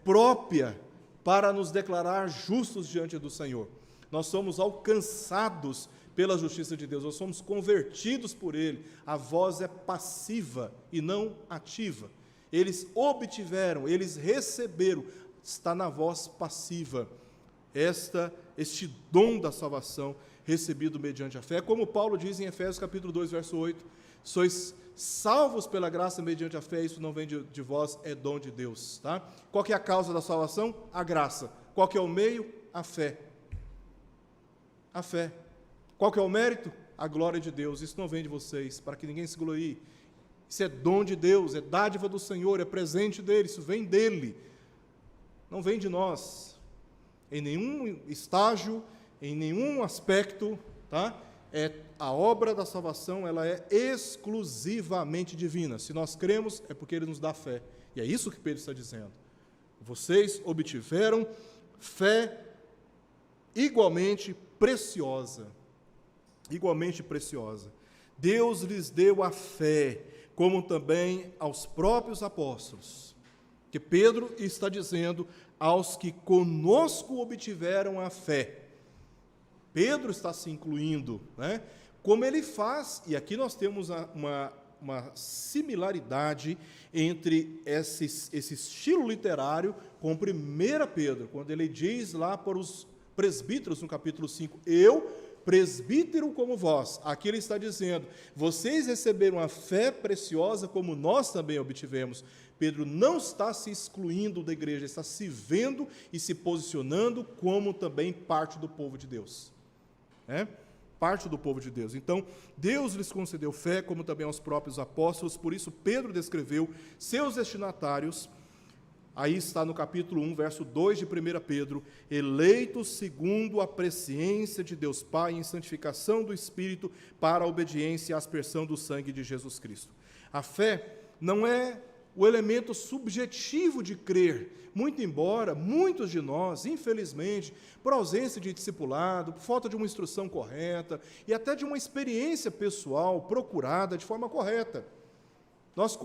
S1: própria para nos declarar justos diante do Senhor. Nós somos alcançados pela justiça de Deus, nós somos convertidos por Ele. A voz é passiva e não ativa. Eles obtiveram, eles receberam, está na voz passiva, este dom da salvação recebido mediante a fé. Como Paulo diz em Efésios capítulo 2, verso 8, sois salvos pela graça mediante a fé, isso não vem de vós, é dom de Deus. Tá? Qual que é a causa da salvação? A graça. Qual que é o meio? A fé. A fé. Qual que é o mérito? A glória de Deus. Isso não vem de vocês, para que ninguém se glorie. Isso é dom de Deus, é dádiva do Senhor, é presente dele, isso vem dele. Não vem de nós. Em nenhum estágio, em nenhum aspecto, tá? A obra da salvação, ela é exclusivamente divina. Se nós cremos, é porque Ele nos dá fé. E é isso que Pedro está dizendo. Vocês obtiveram fé igualmente preciosa. Igualmente preciosa. Deus lhes deu a fé, como também aos próprios apóstolos. Que Pedro está dizendo aos que conosco obtiveram a fé. Pedro está se incluindo, né? Como ele faz, e aqui nós temos uma similaridade entre esse estilo literário com 1 Pedro, quando ele diz lá para os presbíteros, no capítulo 5, eu, presbítero como vós, aqui ele está dizendo, vocês receberam a fé preciosa como nós também obtivemos. Pedro não está se excluindo da igreja, está se vendo e se posicionando como também parte do povo de Deus. Parte do povo de Deus. Então, Deus lhes concedeu fé, como também aos próprios apóstolos, por isso Pedro descreveu seus destinatários, aí está no capítulo 1, verso 2 de 1 Pedro, eleitos segundo a presciência de Deus Pai, em santificação do Espírito, para a obediência e a aspersão do sangue de Jesus Cristo. A fé não é o elemento subjetivo de crer, muito embora muitos de nós, infelizmente, por ausência de discipulado, por falta de uma instrução correta e até de uma experiência pessoal procurada de forma correta, nós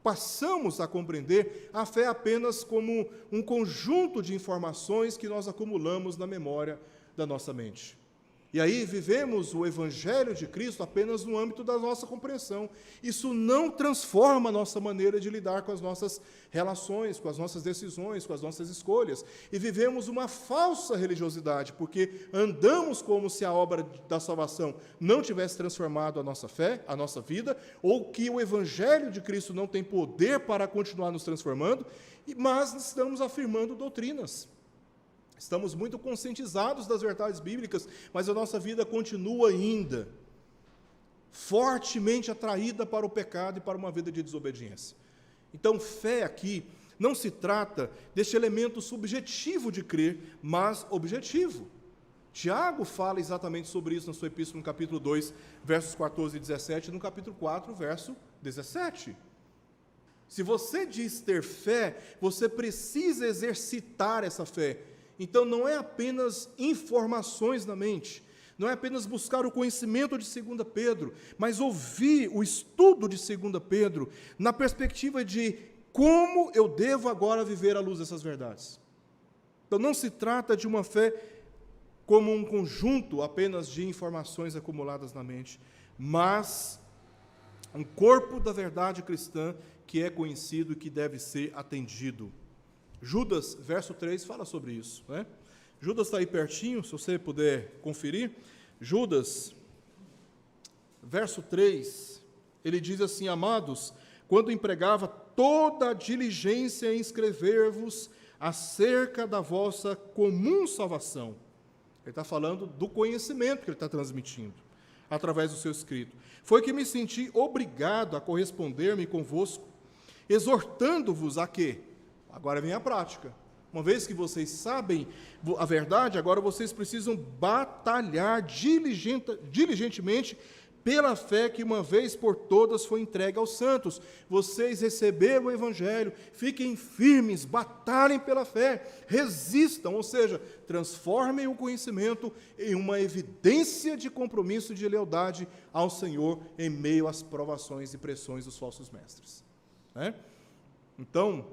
S1: passamos a compreender a fé apenas como um conjunto de informações que nós acumulamos na memória da nossa mente. E aí vivemos o Evangelho de Cristo apenas no âmbito da nossa compreensão. Isso não transforma a nossa maneira de lidar com as nossas relações, com as nossas decisões, com as nossas escolhas. E vivemos uma falsa religiosidade, porque andamos como se a obra da salvação não tivesse transformado a nossa fé, a nossa vida, ou que o Evangelho de Cristo não tem poder para continuar nos transformando, mas estamos afirmando doutrinas. Estamos muito conscientizados das verdades bíblicas, mas a nossa vida continua ainda fortemente atraída para o pecado e para uma vida de desobediência. Então, fé aqui não se trata deste elemento subjetivo de crer, mas objetivo. Tiago fala exatamente sobre isso na sua epístola, no capítulo 2, versos 14 e 17, e no capítulo 4, verso 17. Se você diz ter fé, você precisa exercitar essa fé. Então, não é apenas informações na mente, não é apenas buscar o conhecimento de 2 Pedro, mas ouvir o estudo de 2 Pedro na perspectiva de como eu devo agora viver à luz dessas verdades. Então, não se trata de uma fé como um conjunto apenas de informações acumuladas na mente, mas um corpo da verdade cristã que é conhecido e que deve ser atendido. Judas, verso 3, fala sobre isso, né? Judas está aí pertinho, se você puder conferir. Judas, verso 3, ele diz assim: amados, quando empregava toda a diligência em escrever-vos acerca da vossa comum salvação. Ele está falando do conhecimento que ele está transmitindo, através do seu escrito. Foi que me senti obrigado a corresponder-me convosco, exortando-vos a quê? Agora vem a prática. Uma vez que vocês sabem a verdade, agora vocês precisam batalhar diligentemente pela fé que uma vez por todas foi entregue aos santos. Vocês receberam o Evangelho, fiquem firmes, batalhem pela fé, resistam, ou seja, transformem o conhecimento em uma evidência de compromisso e de lealdade ao Senhor em meio às provações e pressões dos falsos mestres. Né? Então,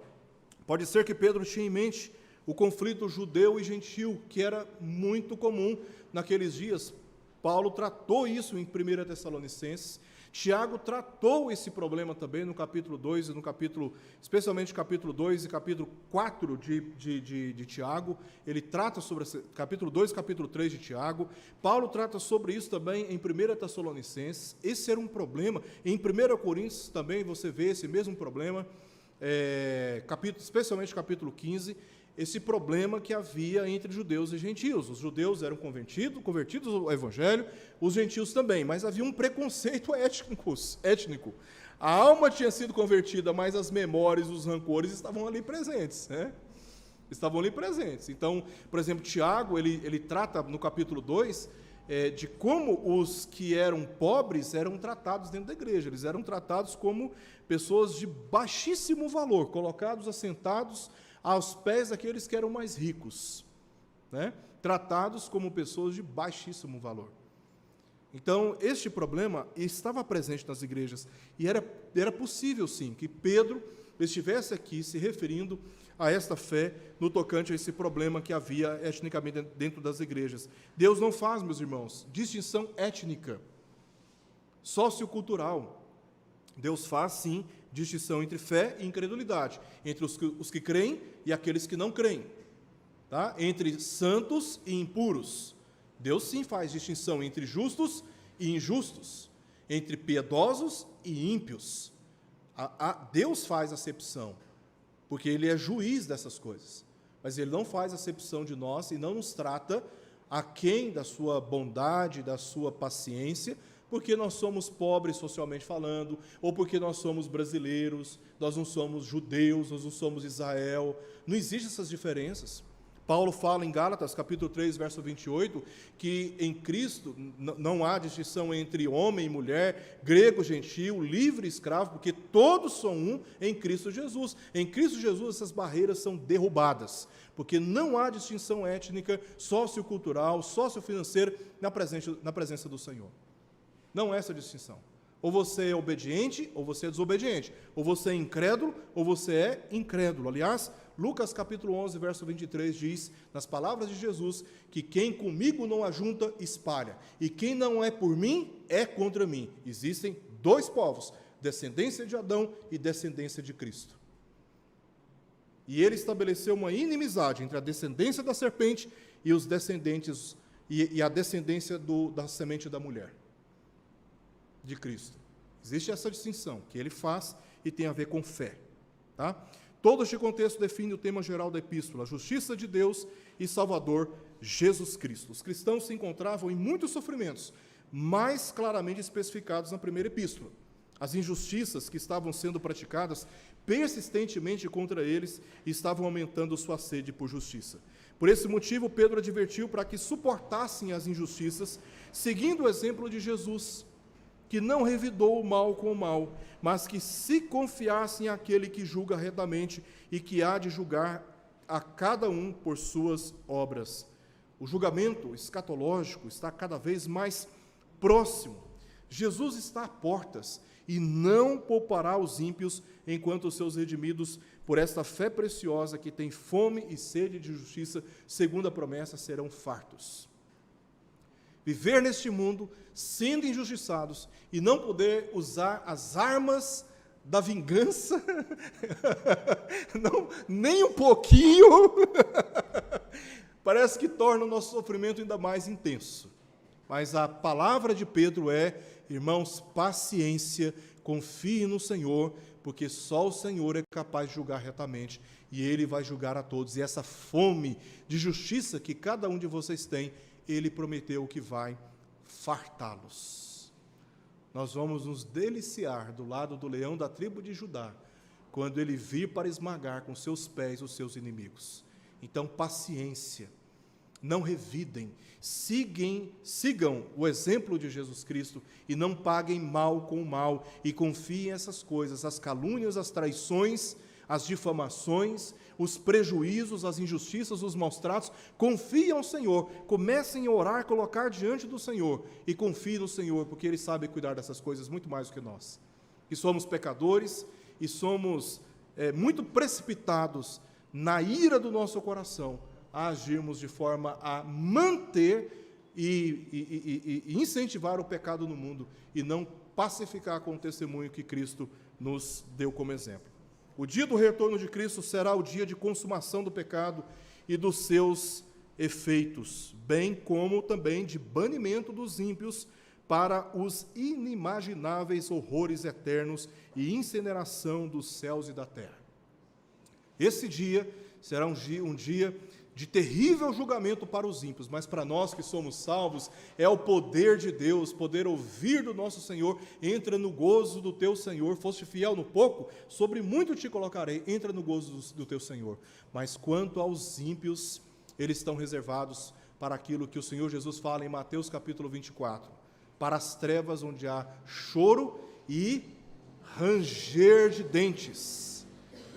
S1: pode ser que Pedro tinha em mente o conflito judeu e gentil, que era muito comum naqueles dias. Paulo tratou isso em 1 Tessalonicenses. Tiago tratou esse problema também no capítulo 2, e no capítulo, especialmente capítulo 2 e capítulo 4 de Tiago. Ele trata sobre capítulo 2 e capítulo 3 de Tiago. Paulo trata sobre isso também em 1 Tessalonicenses. Esse era um problema. Em 1 Coríntios também você vê esse mesmo problema. Especialmente capítulo 15, esse problema que havia entre judeus e gentios. Os judeus eram convertidos ao Evangelho, os gentios também, mas havia um preconceito étnico. A alma tinha sido convertida, mas as memórias, os rancores estavam ali presentes, né? Estavam ali presentes. Então, por exemplo, Tiago, ele trata no capítulo 2, de como os que eram pobres eram tratados dentro da igreja. Eles eram tratados como pessoas de baixíssimo valor, colocados, assentados aos pés daqueles que eram mais ricos, né? Tratados como pessoas de baixíssimo valor. Então, este problema estava presente nas igrejas, e era possível, sim, que Pedro estivesse aqui se referindo a esta fé no tocante a esse problema que havia etnicamente dentro das igrejas. Deus não faz, meus irmãos, distinção étnica, sociocultural. Deus faz, sim, distinção entre fé e incredulidade, entre os que creem e aqueles que não creem, tá? Entre santos e impuros. Deus, sim, faz distinção entre justos e injustos, entre piedosos e ímpios. Deus faz acepção, porque Ele é juiz dessas coisas, mas Ele não faz acepção de nós e não nos trata aquém da sua bondade, da sua paciência, porque nós somos pobres socialmente falando, ou porque nós somos brasileiros, nós não somos judeus, nós não somos Israel. Não existem essas diferenças. Paulo fala em Gálatas, capítulo 3, verso 28, que em Cristo não há distinção entre homem e mulher, grego, gentil, livre e escravo, porque todos são um em Cristo Jesus. Em Cristo Jesus essas barreiras são derrubadas, porque não há distinção étnica, sociocultural, sociofinanceira na presença do Senhor. Não há essa distinção. Ou você é obediente, ou você é desobediente. Ou você é incrédulo, ou você é incrédulo. Aliás, Lucas capítulo 11, verso 23 diz, nas palavras de Jesus, que quem comigo não ajunta, espalha. E quem não é por mim, é contra mim. Existem dois povos, descendência de Adão e descendência de Cristo. E ele estabeleceu uma inimizade entre a descendência da serpente e os descendentes, e a descendência da semente da mulher de Cristo. Existe essa distinção que ele faz e tem a ver com fé. Tá? Todo este contexto define o tema geral da epístola, a justiça de Deus e Salvador Jesus Cristo. Os cristãos se encontravam em muitos sofrimentos, mais claramente especificados na primeira epístola. As injustiças que estavam sendo praticadas persistentemente contra eles estavam aumentando sua sede por justiça. Por esse motivo, Pedro advertiu para que suportassem as injustiças, seguindo o exemplo de Jesus, que não revidou o mal com o mal, mas que se confiassem àquele que julga retamente e que há de julgar a cada um por suas obras. O julgamento escatológico está cada vez mais próximo. Jesus está a portas e não poupará os ímpios enquanto os seus redimidos, por esta fé preciosa que tem fome e sede de justiça, segundo a promessa, serão fartos. Viver neste mundo sendo injustiçados e não poder usar as armas da vingança, não, nem um pouquinho, parece que torna o nosso sofrimento ainda mais intenso. Mas a palavra de Pedro é: irmãos, paciência, confie no Senhor, porque só o Senhor é capaz de julgar retamente, e Ele vai julgar a todos. E essa fome de justiça que cada um de vocês tem, Ele prometeu que vai fartá-los. Nós vamos nos deliciar do lado do leão da tribo de Judá, quando ele vir para esmagar com seus pés os seus inimigos. Então, paciência, não revidem, sigam o exemplo de Jesus Cristo e não paguem mal com o mal, e confiem nessas coisas, as calúnias, as traições, as difamações, os prejuízos, as injustiças, os maus tratos. Confiem ao Senhor, comecem a orar, colocar diante do Senhor, e confiem no Senhor, porque Ele sabe cuidar dessas coisas muito mais do que nós, que somos pecadores e somos muito precipitados na ira do nosso coração, a agirmos de forma a manter e incentivar o pecado no mundo, e não pacificar com o testemunho que Cristo nos deu como exemplo. O dia do retorno de Cristo será o dia de consumação do pecado e dos seus efeitos, bem como também de banimento dos ímpios para os inimagináveis horrores eternos e incineração dos céus e da terra. Esse dia será um dia de terrível julgamento para os ímpios, mas para nós que somos salvos, é o poder de Deus, poder ouvir do nosso Senhor: entra no gozo do teu Senhor, foste fiel no pouco, sobre muito te colocarei, entra no gozo do teu Senhor. Mas quanto aos ímpios, eles estão reservados para aquilo que o Senhor Jesus fala em Mateus capítulo 24, para as trevas onde há choro e ranger de dentes,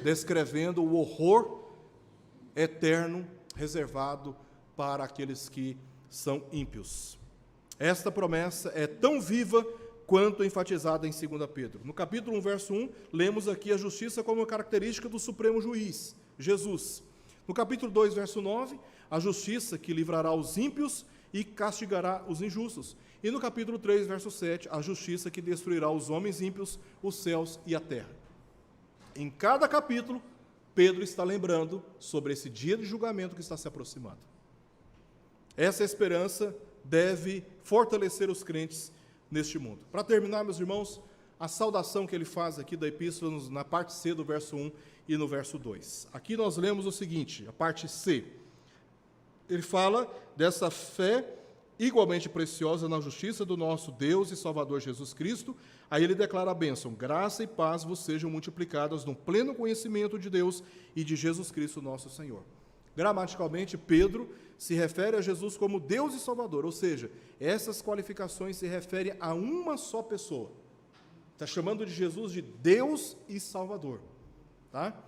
S1: descrevendo o horror eterno reservado para aqueles que são ímpios. Esta promessa é tão viva quanto enfatizada em 2 Pedro. No capítulo 1, verso 1, lemos aqui a justiça como característica do supremo juiz, Jesus. No capítulo 2, verso 9, a justiça que livrará os ímpios e castigará os injustos. E no capítulo 3, verso 7, a justiça que destruirá os homens ímpios, os céus e a terra. Em cada capítulo, Pedro está lembrando sobre esse dia de julgamento que está se aproximando. Essa esperança deve fortalecer os crentes neste mundo. Para terminar, meus irmãos, a saudação que ele faz aqui da epístola, na parte C do verso 1 e no verso 2. Aqui nós lemos o seguinte, a parte C. Ele fala dessa fé igualmente preciosa na justiça do nosso Deus e Salvador Jesus Cristo. Aí ele declara a bênção: graça e paz vos sejam multiplicadas no pleno conhecimento de Deus e de Jesus Cristo nosso Senhor. Gramaticalmente, Pedro se refere a Jesus como Deus e Salvador, ou seja, essas qualificações se referem a uma só pessoa. Está chamando de Jesus de Deus e Salvador, tá?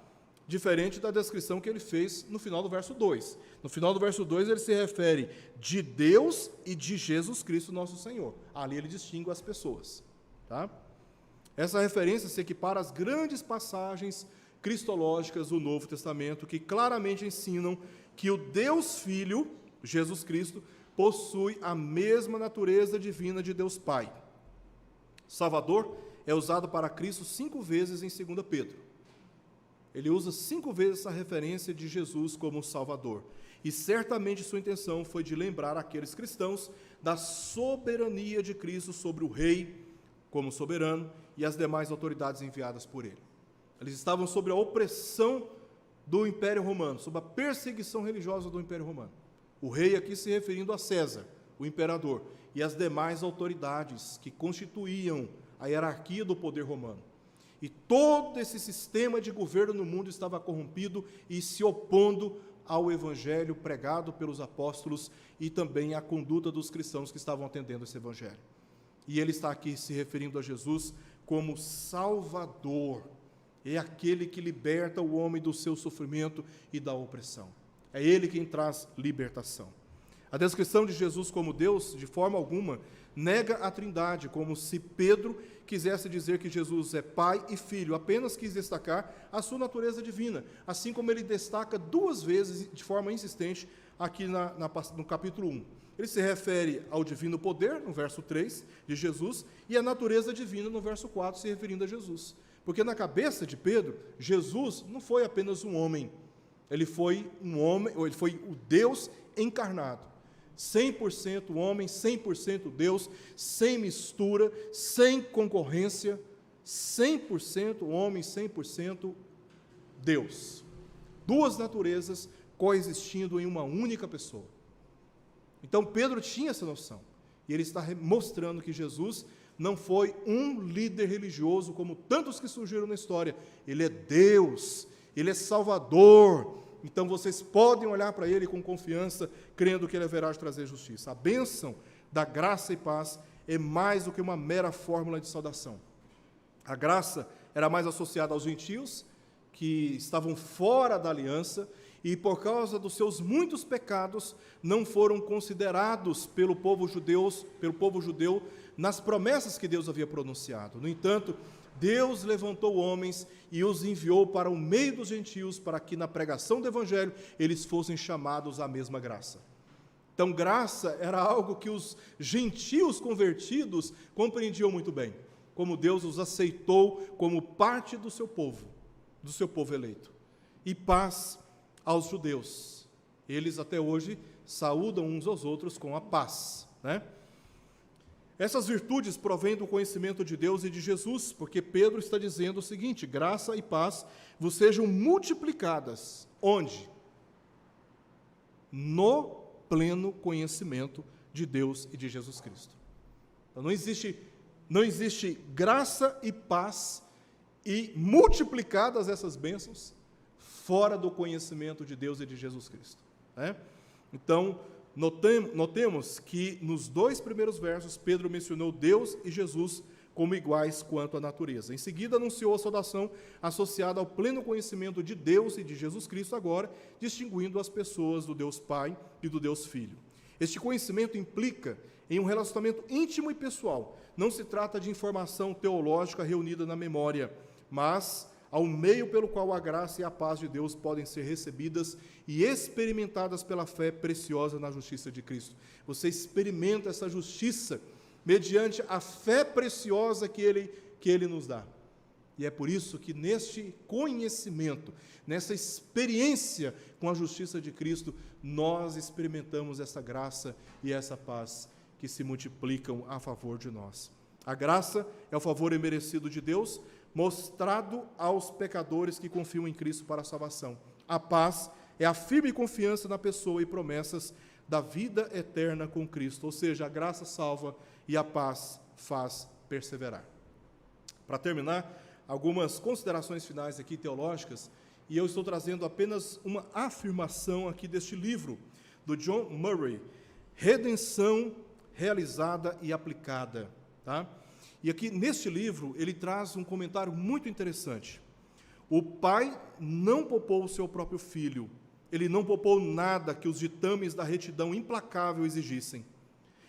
S1: Diferente da descrição que ele fez no final do verso 2. No final do verso 2, ele se refere de Deus e de Jesus Cristo nosso Senhor. Ali ele distingue as pessoas, tá? Essa referência se equipara às grandes passagens cristológicas do Novo Testamento, que claramente ensinam que o Deus Filho, Jesus Cristo, possui a mesma natureza divina de Deus Pai. Salvador é usado para Cristo 5 vezes em 2 Pedro. Ele usa 5 vezes essa referência de Jesus como Salvador. E certamente sua intenção foi de lembrar aqueles cristãos da soberania de Cristo sobre o rei como soberano e as demais autoridades enviadas por ele. Eles estavam sob a opressão do Império Romano, sob a perseguição religiosa do Império Romano. O rei aqui se referindo a César, o imperador, e as demais autoridades que constituíam a hierarquia do poder romano. E todo esse sistema de governo no mundo estava corrompido e se opondo ao evangelho pregado pelos apóstolos e também à conduta dos cristãos que estavam atendendo esse evangelho. E ele está aqui se referindo a Jesus como Salvador. É aquele que liberta o homem do seu sofrimento e da opressão. É ele quem traz libertação. A descrição de Jesus como Deus, de forma alguma, nega a Trindade, como se Pedro quisesse dizer que Jesus é Pai e Filho, apenas quis destacar a sua natureza divina, assim como ele destaca 2 vezes, de forma insistente, aqui no capítulo 1. Ele se refere ao divino poder, no verso 3, de Jesus, e à natureza divina, no verso 4, se referindo a Jesus. Porque na cabeça de Pedro, Jesus não foi apenas um homem, ele foi um homem, ou ele foi o Deus encarnado. 100% homem, 100% Deus, sem mistura, sem concorrência, 100% homem, 100% Deus. 2 naturezas coexistindo em uma única pessoa. Então Pedro tinha essa noção, e ele está mostrando que Jesus não foi um líder religioso como tantos que surgiram na história. Ele é Deus, ele é Salvador. Então vocês podem olhar para ele com confiança, crendo que ele haverá de trazer justiça. A bênção da graça e paz é mais do que uma mera fórmula de saudação. A graça era mais associada aos gentios, que estavam fora da aliança, e por causa dos seus muitos pecados, não foram considerados pelo povo judeu nas promessas que Deus havia pronunciado. No entanto, Deus levantou homens e os enviou para o meio dos gentios, para que na pregação do Evangelho eles fossem chamados à mesma graça. Então, graça era algo que os gentios convertidos compreendiam muito bem, como Deus os aceitou como parte do seu povo eleito. E paz aos judeus. Eles até hoje saúdam uns aos outros com a paz, né? Essas virtudes provêm do conhecimento de Deus e de Jesus, porque Pedro está dizendo o seguinte: graça e paz vos sejam multiplicadas. Onde? No pleno conhecimento de Deus e de Jesus Cristo. Então, não existe graça e paz e multiplicadas essas bênçãos fora do conhecimento de Deus e de Jesus Cristo, né? Então, notemos que nos 2 primeiros versos, Pedro mencionou Deus e Jesus como iguais quanto à natureza. Em seguida, anunciou a saudação associada ao pleno conhecimento de Deus e de Jesus Cristo, agora distinguindo as pessoas do Deus Pai e do Deus Filho. Este conhecimento implica em um relacionamento íntimo e pessoal. Não se trata de informação teológica reunida na memória, mas ao meio pelo qual a graça e a paz de Deus podem ser recebidas e experimentadas pela fé preciosa na justiça de Cristo. Você experimenta essa justiça mediante a fé preciosa que Ele nos dá. E é por isso que neste conhecimento, nessa experiência com a justiça de Cristo, nós experimentamos essa graça e essa paz que se multiplicam a favor de nós. A graça é o favor imerecido de Deus, mostrado aos pecadores que confiam em Cristo para a salvação. A paz é a firme confiança na pessoa e promessas da vida eterna com Cristo, ou seja, a graça salva e a paz faz perseverar. Para terminar, algumas considerações finais aqui teológicas, e eu estou trazendo apenas uma afirmação aqui deste livro, do John Murray, Redenção Realizada e Aplicada, tá? E aqui, neste livro, ele traz um comentário muito interessante. O Pai não poupou o seu próprio Filho. Ele não poupou nada que os ditames da retidão implacável exigissem.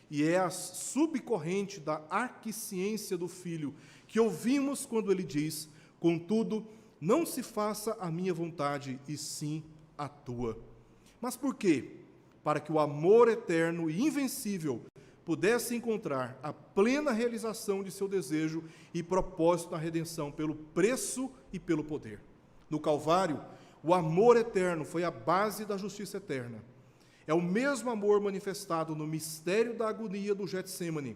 S1: E é a subcorrente da arquiciência do Filho que ouvimos quando ele diz: contudo, não se faça a minha vontade, e sim a tua. Mas por quê? Para que o amor eterno e invencível pudesse encontrar a plena realização de seu desejo e propósito na redenção pelo preço e pelo poder. No Calvário, o amor eterno foi a base da justiça eterna. É o mesmo amor manifestado no mistério da agonia do Getsêmani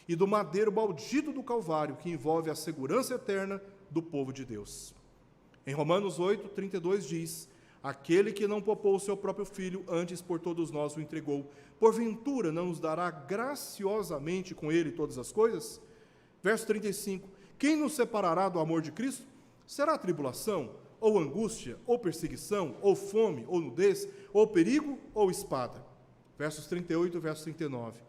S1: e do madeiro maldito do Calvário, que envolve a segurança eterna do povo de Deus. Em Romanos 8:32 diz: aquele que não poupou o seu próprio Filho, antes por todos nós o entregou, porventura não nos dará graciosamente com ele todas as coisas? Verso 35, quem nos separará do amor de Cristo? Será tribulação, ou angústia, ou perseguição, ou fome, ou nudez, ou perigo, ou espada? Versos 38 e verso 39,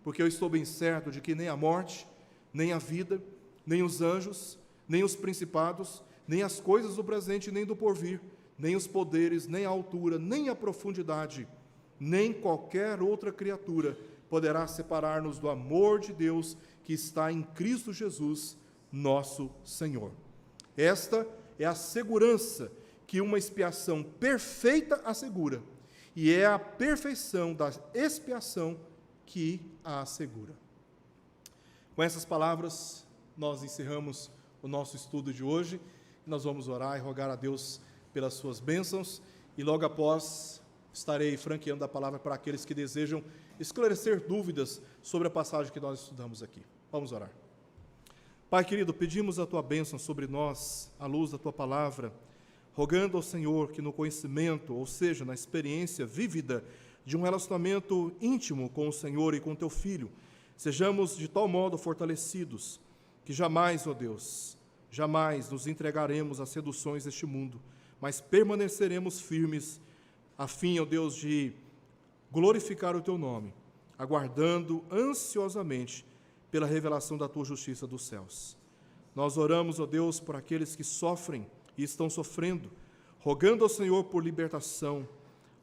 S1: porque eu estou bem certo de que nem a morte, nem a vida, nem os anjos, nem os principados, nem as coisas do presente, nem do porvir, nem os poderes, nem a altura, nem a profundidade, nem qualquer outra criatura poderá separar-nos do amor de Deus que está em Cristo Jesus, nosso Senhor. Esta é a segurança que uma expiação perfeita assegura, e é a perfeição da expiação que a assegura. Com essas palavras, nós encerramos o nosso estudo de hoje. Nós vamos orar e rogar a Deus pelas suas bênçãos, e logo após estarei franqueando a palavra para aqueles que desejam esclarecer dúvidas sobre a passagem que nós estudamos aqui. Vamos orar. Pai querido, pedimos a Tua bênção sobre nós, à luz da Tua palavra, rogando ao Senhor que no conhecimento, ou seja, na experiência vívida de um relacionamento íntimo com o Senhor e com Teu Filho, sejamos de tal modo fortalecidos que jamais, ó Deus, jamais nos entregaremos às seduções deste mundo, mas permaneceremos firmes, a fim, ó Deus, de glorificar o Teu nome, aguardando ansiosamente pela revelação da Tua justiça dos céus. Nós oramos, ó Deus, por aqueles que sofrem e estão sofrendo, rogando ao Senhor por libertação,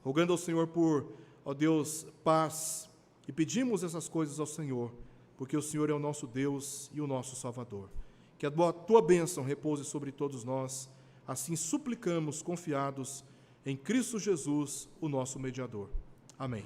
S1: rogando ao Senhor por, ó Deus, paz, e pedimos essas coisas ao Senhor, porque o Senhor é o nosso Deus e o nosso Salvador. Que a Tua bênção repouse sobre todos nós, assim suplicamos, confiados em Cristo Jesus, o nosso mediador. Amém.